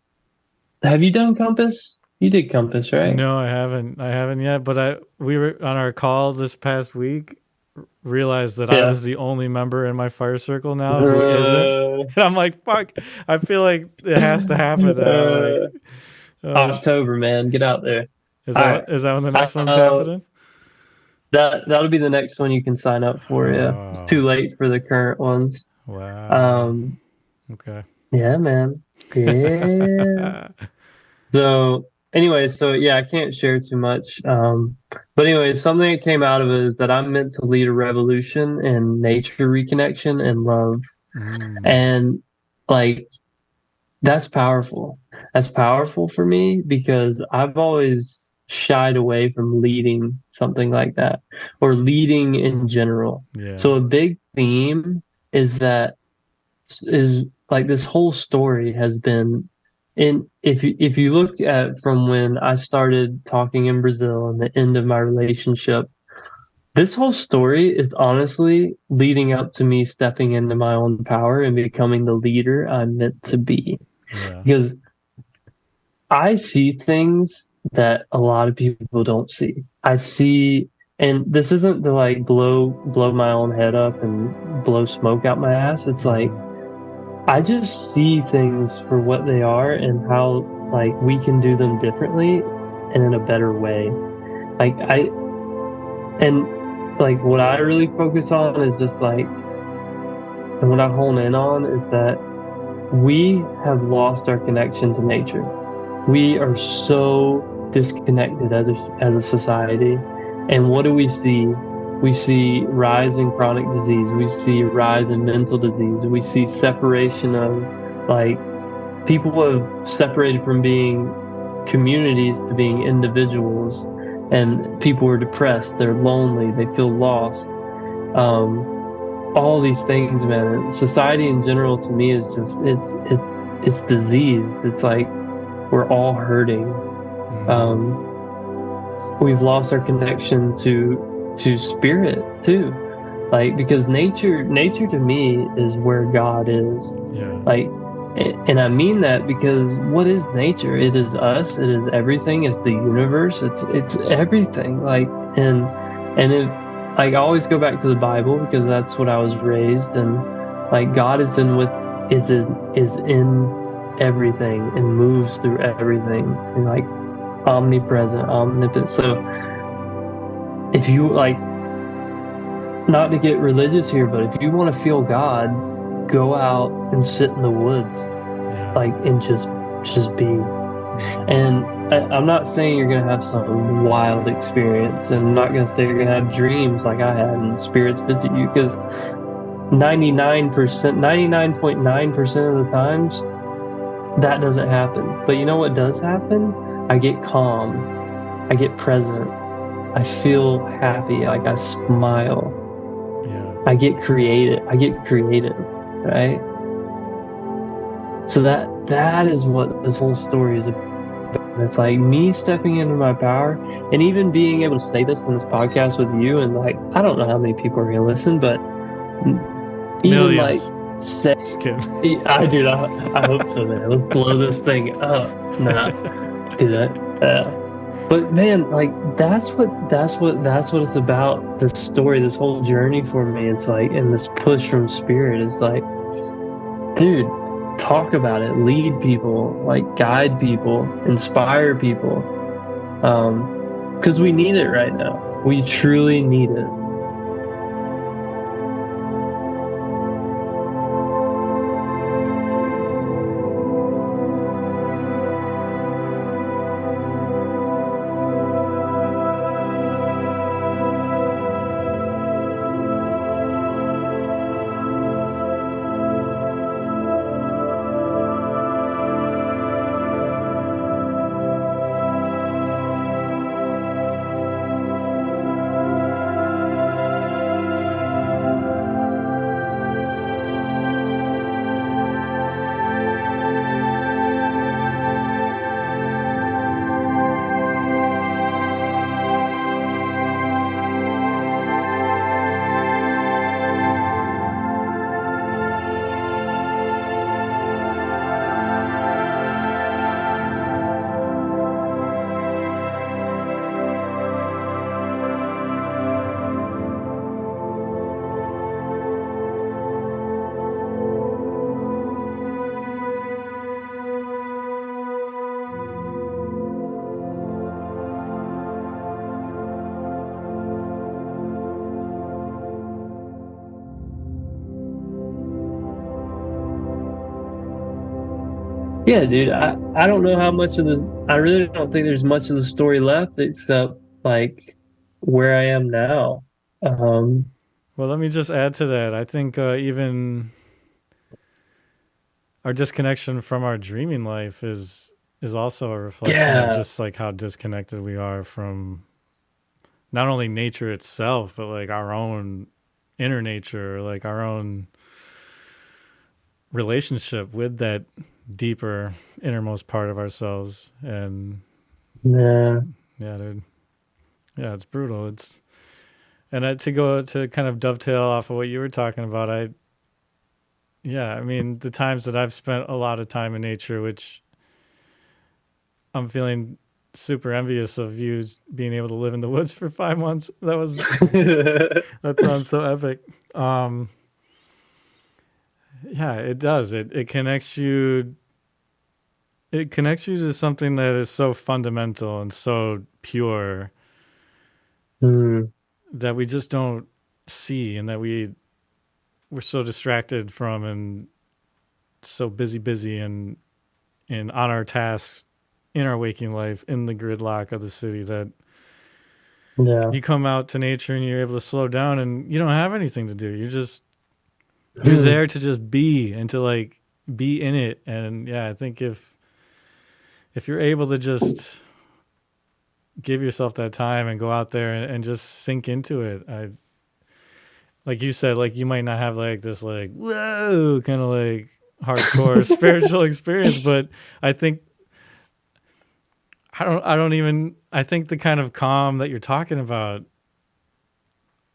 have you done Compass? You did Compass, right? No, I haven't yet, but we were on our call this past week, realized that I was the only member in my fire circle now who isn't. And I'm like, fuck, I feel like it has to happen now. October, man, get out there. Is that when the next one's happening? That'll be the next one you can sign up for. Yeah, it's too late for the current ones. Wow. Okay. Yeah, man. Yeah. So anyway, I can't share too much. But anyway, something that came out of it is that I'm meant to lead a revolution in nature reconnection and love. And like, that's powerful. That's powerful for me because I've always shied away from leading something like that or leading in general. Yeah. So a big theme is like this whole story has been if you look at from when I started talking in Brazil and the end of my relationship, this whole story is honestly leading up to me stepping into my own power and becoming the leader I'm meant to be. Yeah. Because I see things that a lot of people don't see. I see And this isn't to like blow my own head up and blow smoke out my ass. It's like I just see things for what they are and how like we can do them differently and in a better way. Like like what I really focus on is just like, and what I hone in on is that we have lost our connection to nature. We are so disconnected as a society. And what do we see? We see rise in chronic disease. We see rise in mental disease. We see separation of, like, people have separated from being communities to being individuals. And people are depressed. They're lonely. They feel lost. All these things, man. Society in general, to me, is just it's diseased. It's like we're all hurting. We've lost our connection to spirit too, like, because nature to me is where God is. Yeah. Like, and I mean that because what is nature? It is us. It is everything. It's the universe. It's everything. Like, and it, like, I always go back to the Bible because that's what I was raised, and like God is in everything and moves through everything, and like omnipresent, omnipotent. So if you, like, not to get religious here, but if you want to feel God, go out and sit in the woods, like, and just be. And I'm not saying you're going to have some wild experience, and I'm not going to say you're going to have dreams like I had and spirits visit you, because 99.9% of the times that doesn't happen. But you know what does happen? I get calm. I get present. I feel happy. Like, I smile. Yeah. I get creative. Right? So that is what this whole story is about. It's like me stepping into my power, and even being able to say this in this podcast with you, and like, I don't know how many people are going to listen, but even Millions. like say, Just kidding. I hope so, man. Let's blow this thing up. Nah, do that. But man, like, that's what it's about. This story, this whole journey for me. It's like, and this push from spirit is like, dude, talk about it, lead people, like, guide people, inspire people, because we need it right now. We truly need it. Yeah, dude, I don't know how much of this, I really don't think there's much of the story left except, like, where I am now. Well, let me just add to that. I think even our disconnection from our dreaming life is also a reflection of just like how disconnected we are from not only nature itself, but like our own inner nature, like our own relationship with that deeper innermost part of ourselves. And Yeah, dude, yeah, it's brutal. And to kind of dovetail off of what you were talking about, I mean, the times that I've spent a lot of time in nature, which I'm feeling super envious of you being able to live in the woods for 5 months. That sounds so epic. Yeah, it does. It connects you. It connects you to something that is so fundamental and so pure that we just don't see, and that we're so distracted from, and so busy and on our tasks in our waking life, in the gridlock of the city, that you come out to nature and you're able to slow down, and you don't have anything to do. You're there to just be, and to like be in it. And yeah, I think if you're able to just give yourself that time and go out there and just sink into it, like you said, like you might not have like this like whoa kind of like hardcore spiritual experience, but I think I think the kind of calm that you're talking about,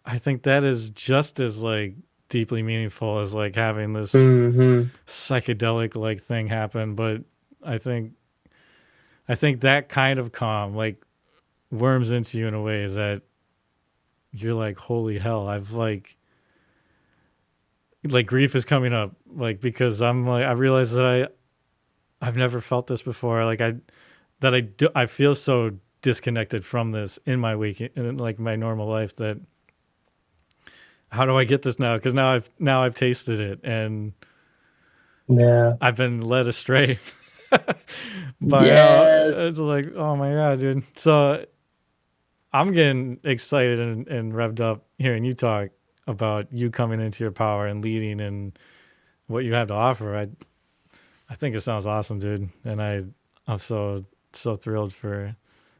I think that is just as like deeply meaningful as like having this psychedelic like thing happen. But I think that kind of calm like worms into you in a way that you're like, holy hell, I've like grief is coming up, like, because I'm like, I realize that I've never felt this before. Like I feel so disconnected from this in my in like my normal life, that how do I get this now? Because now I've tasted it, and I've been led astray. But it's like, oh my God, dude. So I'm getting excited and revved up hearing you talk about you coming into your power and leading and what you have to offer. I think it sounds awesome, dude. And I'm so thrilled for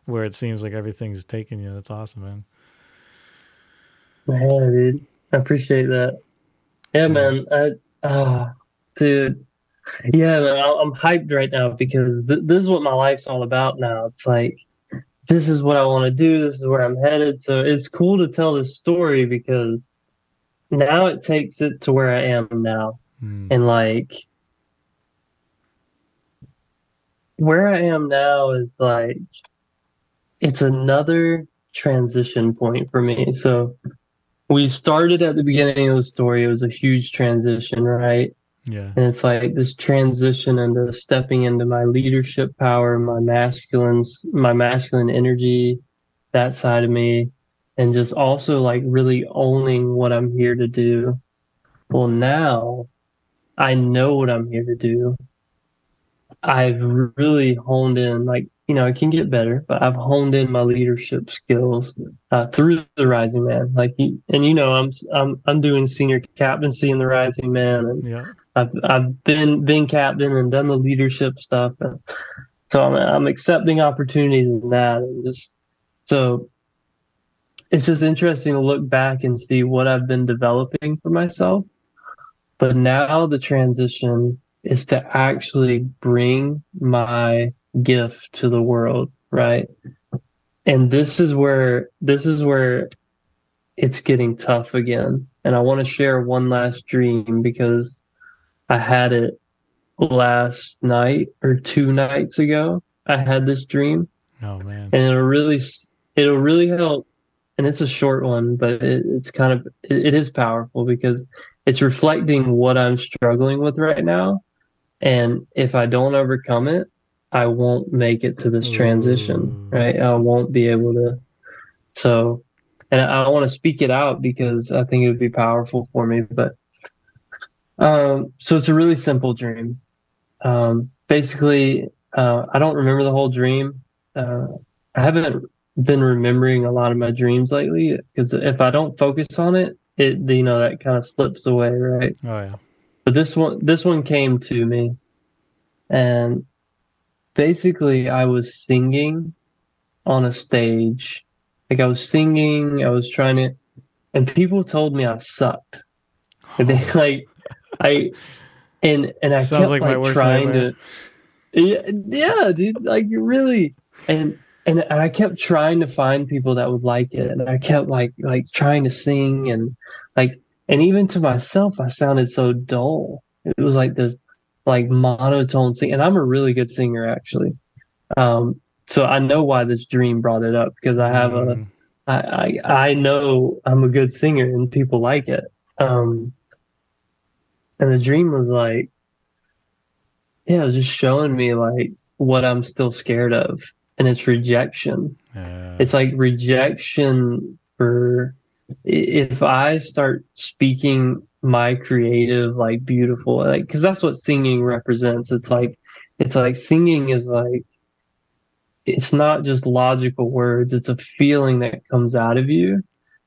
where it seems like everything's taking you. That's awesome, man. Yeah, dude. I appreciate that. Yeah, man. Dude. Yeah, man. I'm hyped right now because this is what my life's all about now. It's like, this is what I want to do. This is where I'm headed. So it's cool to tell this story because now it takes it to where I am now. And like, where I am now is like, it's another transition point for me. So we started at the beginning of the story. It was a huge transition, right? Yeah. And it's like this transition into stepping into my leadership power, my masculine energy, that side of me, and just also like really owning what I'm here to do. Well, now I know what I'm here to do. I've really honed in, like, it can get better, but I've honed in my leadership skills through the Rising Man. Like, I'm doing senior captaincy in the Rising Man, and I've been captain and done the leadership stuff, and so I'm accepting opportunities in that, and so it's just interesting to look back and see what I've been developing for myself. But now the transition is to actually bring my gift to the world, right? And this is where it's getting tough again. And I want to share one last dream because I had it last night or 2 nights ago. I had this dream. Oh man. And it'll really help. And it's a short one, but it is powerful because it's reflecting what I'm struggling with right now. And if I don't overcome it, I won't make it to this transition, right? I won't be able to. So, and I want to speak it out because I think it would be powerful for me. But, so it's a really simple dream. Basically, I don't remember the whole dream. I haven't been remembering a lot of my dreams lately because if I don't focus on it, that kind of slips away, right? Oh yeah. But this one came to me, and basically I was singing on a stage. Like I was singing, I was trying to, and people told me I sucked. And they and I Sounds kept like my worst trying nightmare. to, yeah, dude, like you really, and I kept trying to find people that would like it, and I kept like trying to sing and even to myself, I sounded so dull. It was like this, like monotone sing, and I'm a really good singer actually. so I know why this dream brought it up, because I have I know I'm a good singer and people like it. And the dream was like, yeah, it was just showing me like what I'm still scared of, and it's rejection. It's like rejection for if I start speaking my creative, like beautiful, like, because that's what singing represents. It's like singing is like, it's not just logical words. It's a feeling that comes out of you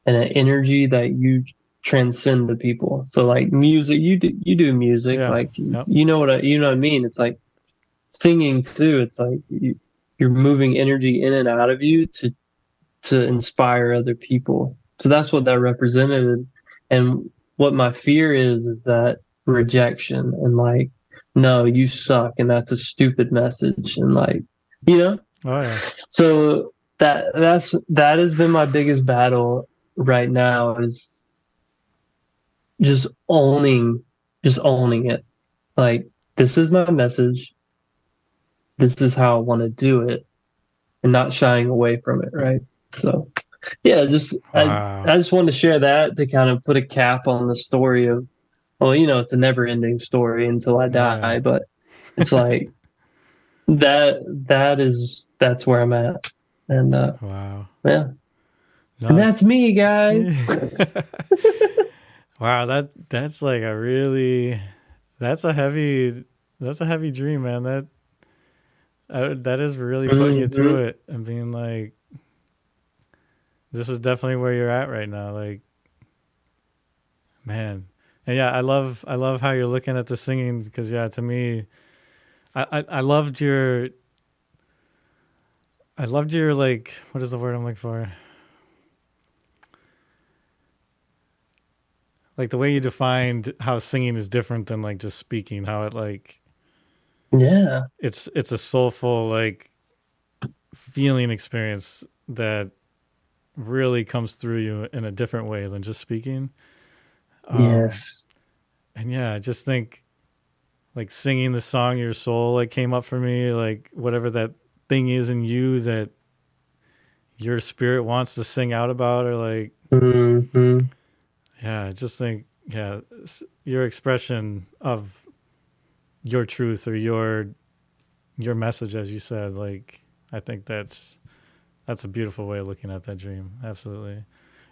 and an energy that you transcend to people. So like music, you do music, like, you know what I mean? It's like singing too. It's like you're moving energy in and out of you to inspire other people. So that's what that represented. And what my fear is that rejection and like, no, you suck, and that's a stupid message, and like, you know? Oh yeah. So that has been my biggest battle right now, is just owning it. Like, this is my message. This is how I want to do it, and not shying away from it. Right. So yeah, I just wanted to share that to kind of put a cap on the story of, well, you know, it's a never ending story until I die, but it's like, that's where I'm at. And wow. Yeah. No, and that's me, guys. Wow, that's like a really, that's a heavy dream, man. That is really putting you through it and being like, this is definitely where you're at right now. Like, man. And yeah, I love how you're looking at the singing, because yeah, to me, I loved your like, what is the word I'm looking for? Like the way you defined how singing is different than like just speaking, how it like, yeah, it's a soulful, like, feeling experience that really comes through you in a different way than just speaking. Yes. And yeah, I just think like singing the song Your Soul like came up for me, like whatever that thing is in you that your spirit wants to sing out about, or like, yeah, I just think, yeah, your expression of your truth or your message, as you said, like, I think that's a beautiful way of looking at that dream. Absolutely.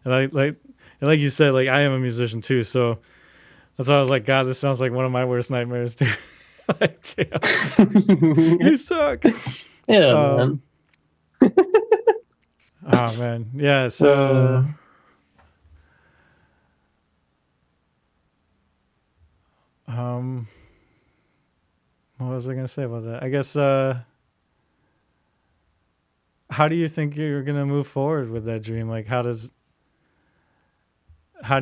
And like you said, like, I am a musician too, so that's why I was like, God, this sounds like one of my worst nightmares too. Like, damn, you suck. Yeah, man. Oh man, yeah. So, what was I gonna say about that? I guess, how do you think you're gonna move forward with that dream? Like, how do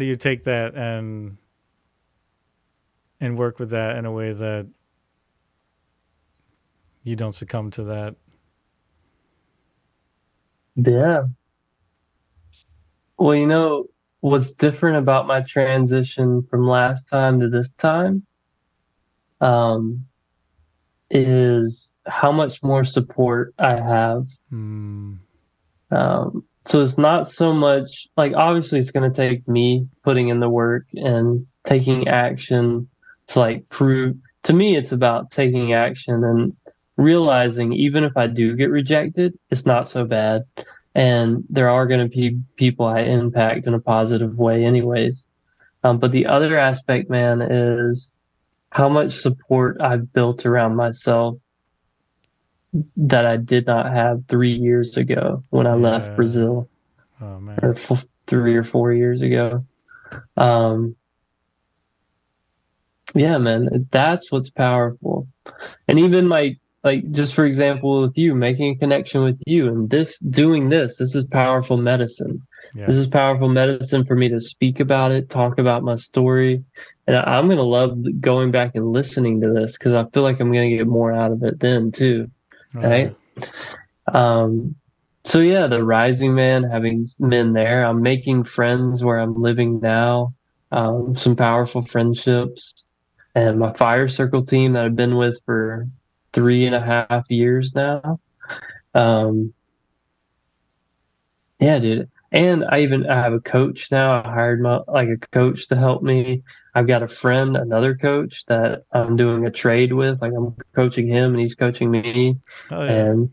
you take that and work with that in a way that you don't succumb to that? Yeah. Well, you know, what's different about my transition from last time to this time, is how much more support I have. So it's not so much like, obviously it's going to take me putting in the work and taking action to like prove to me. It's about taking action and realizing even if I do get rejected, it's not so bad. And there are going to be people I impact in a positive way anyways. But the other aspect, man, is how much support I've built around myself that I did not have 3 years ago when I left Brazil. Oh man. Or 3 or 4 years ago. Yeah, man, that's what's powerful. And even like just for example, with you, making a connection with you and doing this is powerful medicine. Yeah. This is powerful medicine for me to speak about it, talk about my story. And I'm going to love going back and listening to this, because I feel like I'm going to get more out of it then too. Right. So yeah, the Rising Man, having been there, I'm making friends where I'm living now. Some powerful friendships, and my fire circle team that I've been with for 3.5 years now. Um, yeah, dude. And I have a coach now. I hired a coach to help me. I've got a friend, another coach that I'm doing a trade with. Like I'm coaching him and he's coaching me. Oh yeah. And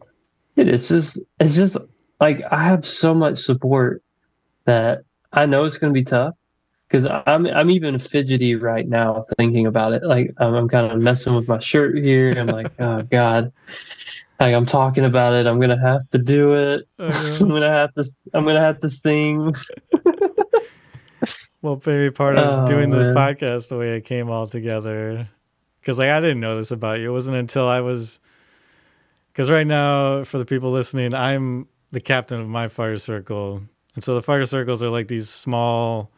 it's just like I have so much support that I know it's going to be tough because I'm even fidgety right now thinking about it. Like I'm kind of messing with my shirt here. I'm like, oh God, like I'm talking about it. I'm gonna have to do it. I'm gonna have to sing. Well, maybe part of doing this Man. podcast the way it came all together, because like I didn't know this about you. It wasn't until because right now, for the people listening, I'm the captain of my fire circle, and so the fire circles are like these small,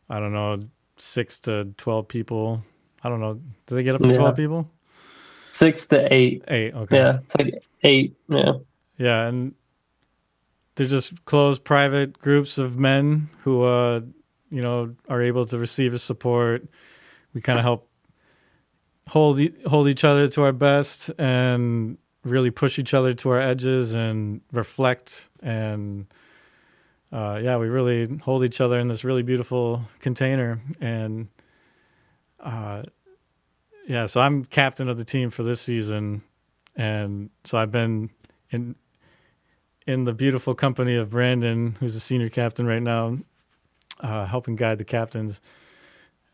I don't know, 6 to 12 people. I don't know. Do they get up to 12 people? 6 to 8. 8. Okay. Yeah, it's like 8. Yeah. Yeah, and they're just closed, private groups of men who, are able to receive his support. We kind of help hold each other to our best and really push each other to our edges and reflect. And we really hold each other in this really beautiful container. And so I'm captain of the team for this season. And so I've been in the beautiful company of Brandon, who's the senior captain right now, helping guide the captains.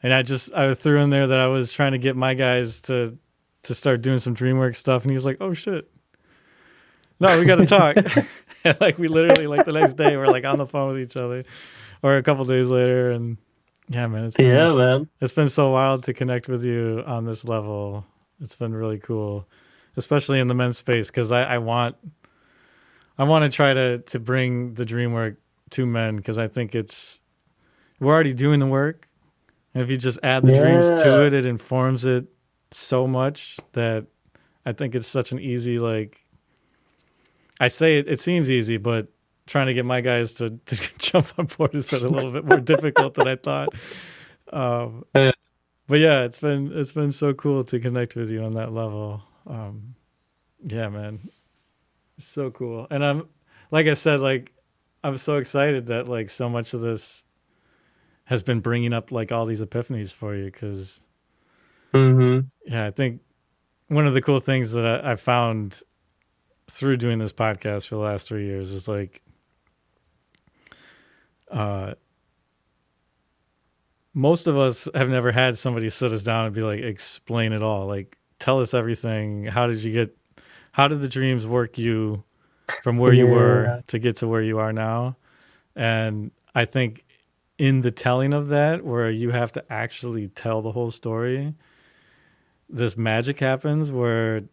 And I threw in there that I was trying to get my guys to start doing some DreamWorks stuff. And he was like, oh shit, no, we got to talk. And like we literally like the next day we're like on the phone with each other, or a couple days later. And yeah, man, it's been so wild to connect with you on this level. It's been really cool, especially in the men's space. Cause I want to try to bring the dream work to men. Cause I think we're already doing the work. And if you just add the dreams to it, it informs it so much that I think it's such an easy, like, I say it seems easy, but trying to get my guys to jump on board has been a little bit more difficult than I thought. But yeah, it's been so cool to connect with you on that level. Yeah, man, it's so cool. And I'm so excited that like so much of this has been bringing up like all these epiphanies for you. Cause I think one of the cool things that I found through doing this podcast for the last 3 years is like, most of us have never had somebody sit us down and be like, explain it all. Like, tell us everything. How did the dreams work you from where you were to get to where you are now? And I think in the telling of that, where you have to actually tell the whole story, this magic happens where,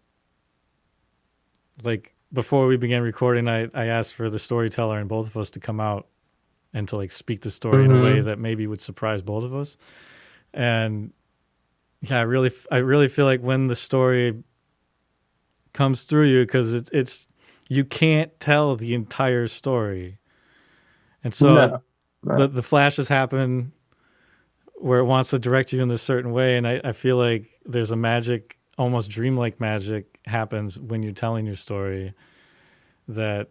like, before we began recording, I asked for the storyteller and both of us to come out and to like speak the story in a way that maybe would surprise both of us. And yeah, I really feel like when the story comes through you, because it's you can't tell the entire story. And so the flashes happen where it wants to direct you in this certain way. And I feel like there's a magic, almost dreamlike magic happens when you're telling your story, that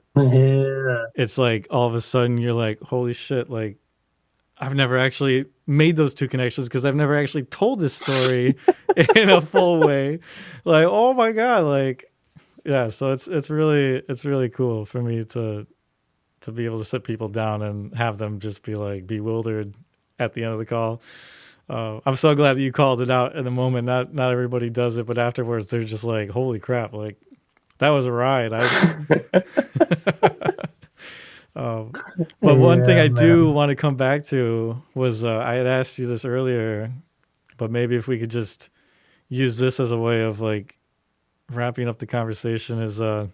it's like all of a sudden you're like, holy shit, like I've never actually made those two connections because I've never actually told this story in a full way. Like, oh my God, like, yeah. So it's really cool for me to be able to sit people down and have them just be like bewildered at the end of the call. I'm so glad that you called it out in the moment. Not everybody does it, but afterwards they're just like, holy crap, like that was a ride. But one thing I do want to come back to was I had asked you this earlier, but maybe if we could just use this as a way of like wrapping up the conversation is so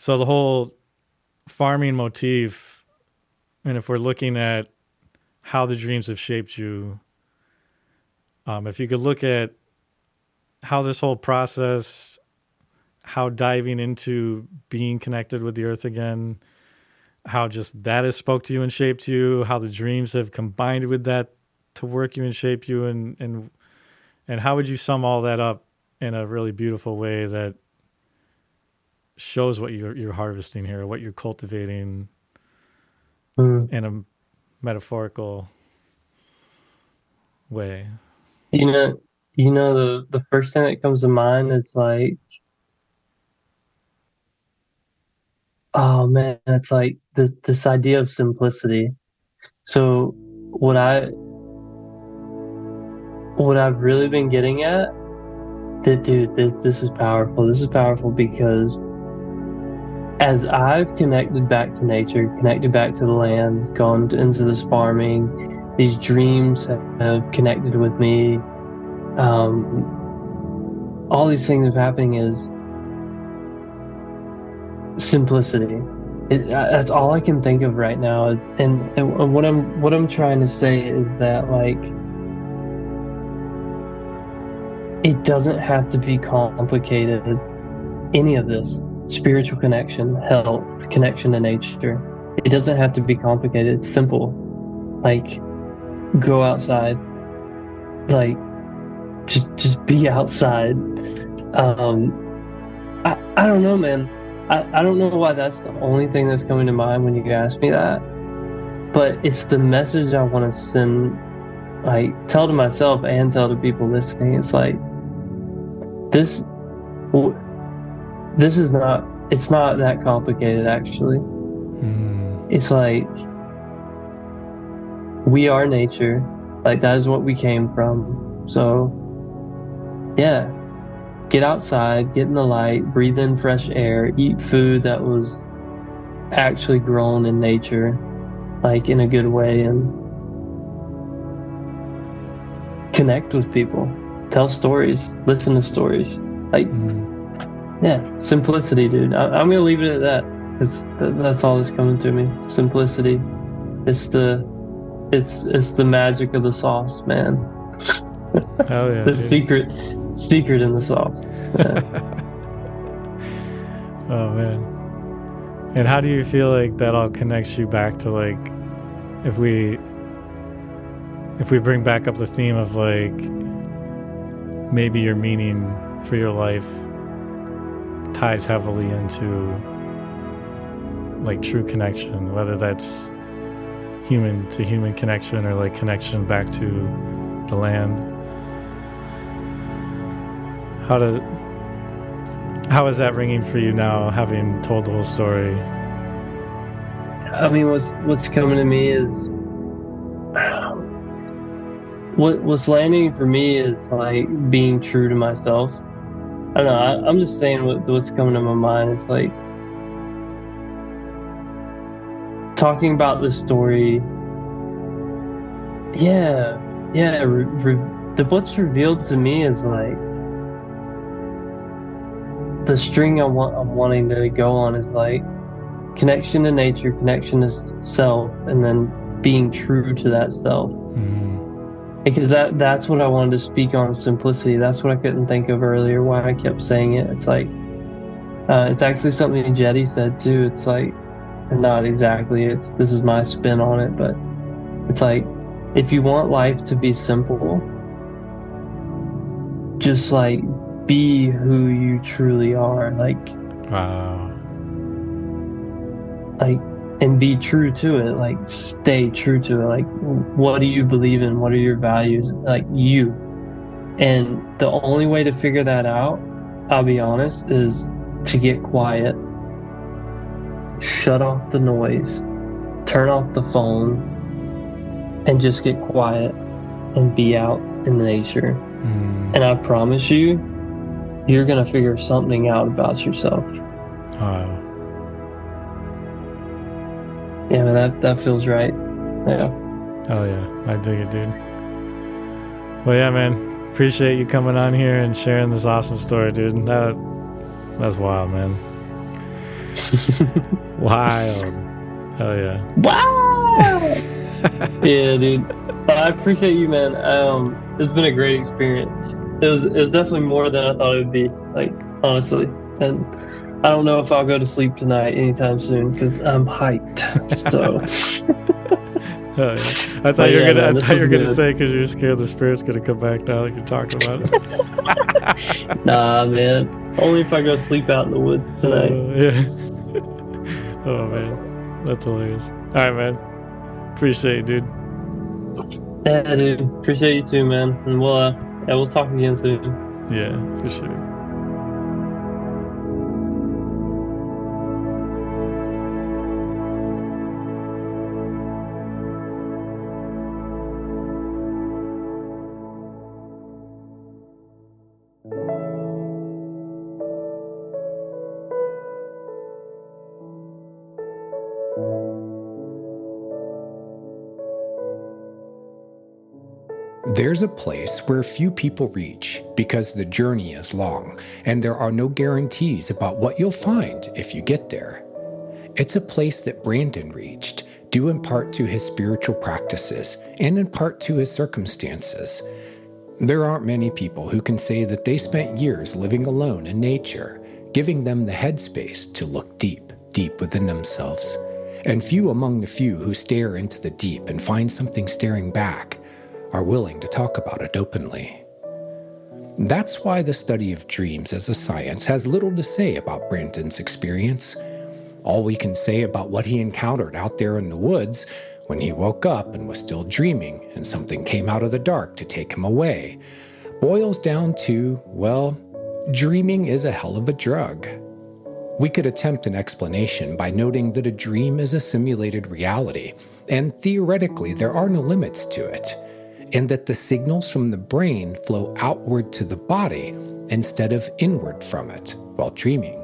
the whole farming motif, and if we're looking at how the dreams have shaped you, if you could look at how this whole process, how diving into being connected with the earth again, how just that has spoke to you and shaped you, how the dreams have combined with that to work you and shape you, and how would you sum all that up in a really beautiful way that shows what you're harvesting here, what you're cultivating in a metaphorical way. You know, the first thing that comes to mind is like, oh man, it's like this idea of simplicity. So what I've really been getting at, that dude, this is powerful. This is powerful because as I've connected back to nature, connected back to the land, gone into this farming, these dreams have connected with me. All these things are happening is simplicity. That's all I can think of right now. Is and what I'm trying to say is that, like, it doesn't have to be complicated. Any of this spiritual connection, health, connection to nature, it doesn't have to be complicated. It's simple. Like, go outside. Like, just be outside. I don't know, man. I don't know why that's the only thing that's coming to mind when you ask me that, but it's the message I want to send, like, tell to myself and tell to people listening. It's like, this is not, it's not that complicated, actually. It's like, we are nature. Like, that is what we came from. So yeah, get outside, get in the light, breathe in fresh air, eat food that was actually grown in nature, like, in a good way, and connect with people, tell stories, listen to stories. Like, yeah, simplicity, dude. I'm gonna leave it at that, because that's all that's coming to me. Simplicity. It's the magic of the sauce, man. Hell yeah, the dude. secret in the sauce. Yeah. Oh man. And how do you feel like that all connects you back to, like, if we bring back up the theme of, like, maybe your meaning for your life ties heavily into, like, true connection, whether that's human to human connection or, like, connection back to the land. How is that ringing for you now, having told the whole story? I mean, what's coming to me is, what's landing for me is, like, being true to myself. I don't know. I'm just saying what's coming to my mind. It's like talking about this story. Yeah. What's revealed to me is, like, the string I'm wanting to go on is, like, connection to nature, connection to self, and then being true to that self. Because that's what I wanted to speak on, simplicity. That's what I couldn't think of earlier, why I kept saying it. It's like, it's actually something Jetty said too. It's like, not exactly, this is my spin on it, but it's like, if you want life to be simple, just, like, be who you truly are. Like, Wow. Like, and be true to it. Like, stay true to it. Like, what do you believe in? What are your values? Like, you. And the only way to figure that out, I'll be honest, is to get quiet. Shut off the noise. Turn off the phone. And just get quiet and be out in nature. And I promise you, you're going to figure something out about yourself. Wow. Yeah, man, that feels right. Yeah. Hell yeah. I dig it, dude. Well, yeah, man. Appreciate you coming on here and sharing this awesome story, dude. That's wild, man. Wild. Hell yeah. Wow! Yeah, dude. I appreciate you, man. It's been a great experience. It was definitely more than I thought it would be, like, honestly. And I don't know if I'll go to sleep tonight anytime soon because I'm hyped. So Oh, yeah. I thought you were gonna say because you're scared the spirit's gonna come back now that you're talking about it. Nah, man. Only if I go sleep out in the woods tonight. Yeah. Oh man, that's hilarious. All right, man. Appreciate it, dude. Yeah, dude. Appreciate you too, man. And we'll talk again soon. Yeah, for sure. There's a place where few people reach because the journey is long and there are no guarantees about what you'll find if you get there. It's a place that Brandon reached, due in part to his spiritual practices and in part to his circumstances. There aren't many people who can say that they spent years living alone in nature, giving them the headspace to look deep, deep within themselves. And few among the few who stare into the deep and find something staring back are willing to talk about it openly. That's why the study of dreams as a science has little to say about Brandon's experience. All we can say about what he encountered out there in the woods when he woke up and was still dreaming and something came out of the dark to take him away boils down to, well, dreaming is a hell of a drug. We could attempt an explanation by noting that a dream is a simulated reality, and theoretically there are no limits to it, and that the signals from the brain flow outward to the body instead of inward from it while dreaming.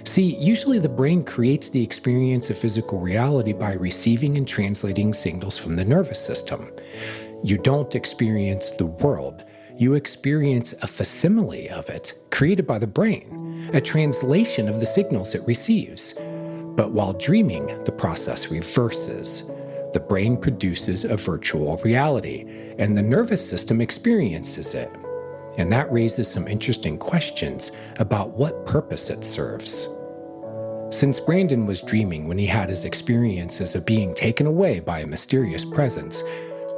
See, usually the brain creates the experience of physical reality by receiving and translating signals from the nervous system. You don't experience the world, you experience a facsimile of it created by the brain, a translation of the signals it receives. But while dreaming, the process reverses. The brain produces a virtual reality, and the nervous system experiences it. And that raises some interesting questions about what purpose it serves. Since Brandon was dreaming when he had his experiences of being taken away by a mysterious presence,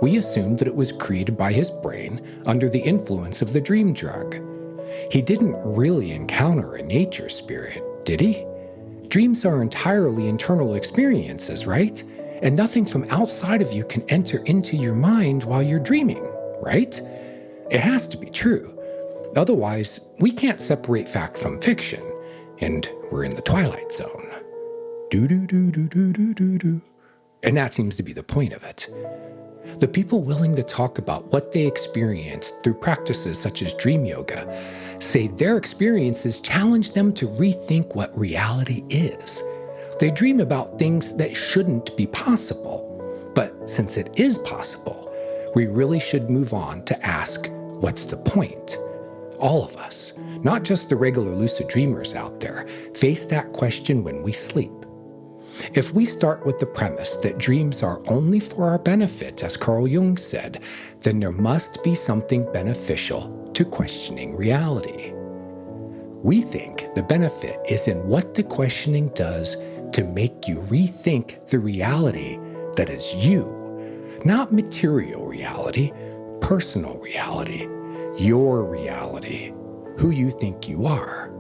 we assumed that it was created by his brain under the influence of the dream drug. He didn't really encounter a nature spirit, did he? Dreams are entirely internal experiences, right? And nothing from outside of you can enter into your mind while you're dreaming, right? It has to be true. Otherwise, we can't separate fact from fiction, and we're in the Twilight Zone. Do-do-do-do-do-do-do-do. And that seems to be the point of it. The people willing to talk about what they experienced through practices such as dream yoga say their experiences challenge them to rethink what reality is. They dream about things that shouldn't be possible. But since it is possible, we really should move on to ask, what's the point? All of us, not just the regular lucid dreamers out there, face that question when we sleep. If we start with the premise that dreams are only for our benefit, as Carl Jung said, then there must be something beneficial to questioning reality. We think the benefit is in what the questioning does to make you rethink the reality that is you, not material reality, personal reality, your reality, who you think you are.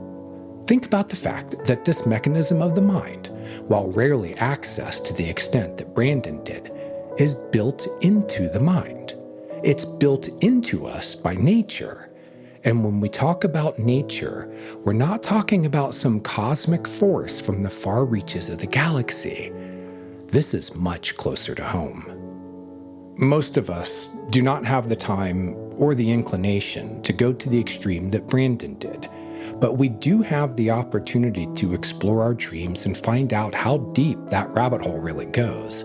Think about the fact that this mechanism of the mind, while rarely accessed to the extent that Brandon did, is built into the mind. It's built into us by nature. And when we talk about nature, we're not talking about some cosmic force from the far reaches of the galaxy. This is much closer to home. Most of us do not have the time or the inclination to go to the extreme that Brandon did, but we do have the opportunity to explore our dreams and find out how deep that rabbit hole really goes.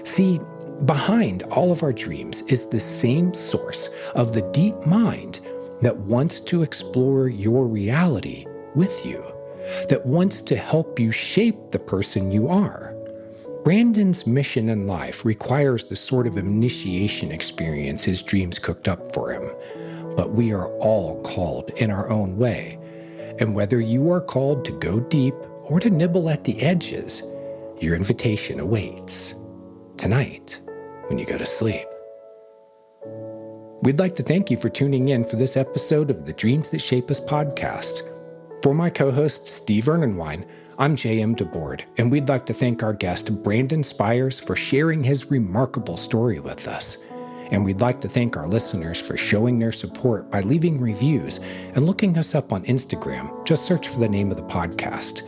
See, behind all of our dreams is the same source of the deep mind that wants to explore your reality with you, that wants to help you shape the person you are. Brandon's mission in life requires the sort of initiation experience his dreams cooked up for him, but we are all called in our own way. And whether you are called to go deep or to nibble at the edges, your invitation awaits. tonight when you go to sleep. We'd like to thank you for tuning in for this episode of the Dreams That Shape Us podcast. For my co-host, Steve Ernenwine, I'm J.M. DeBoard, and we'd like to thank our guest, Brandon Spires, for sharing his remarkable story with us. And we'd like to thank our listeners for showing their support by leaving reviews and looking us up on Instagram. Just search for the name of the podcast.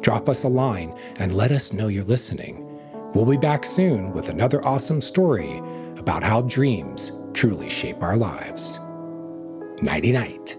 Drop us a line and let us know you're listening. We'll be back soon with another awesome story about how dreams truly shape our lives. Nighty-night.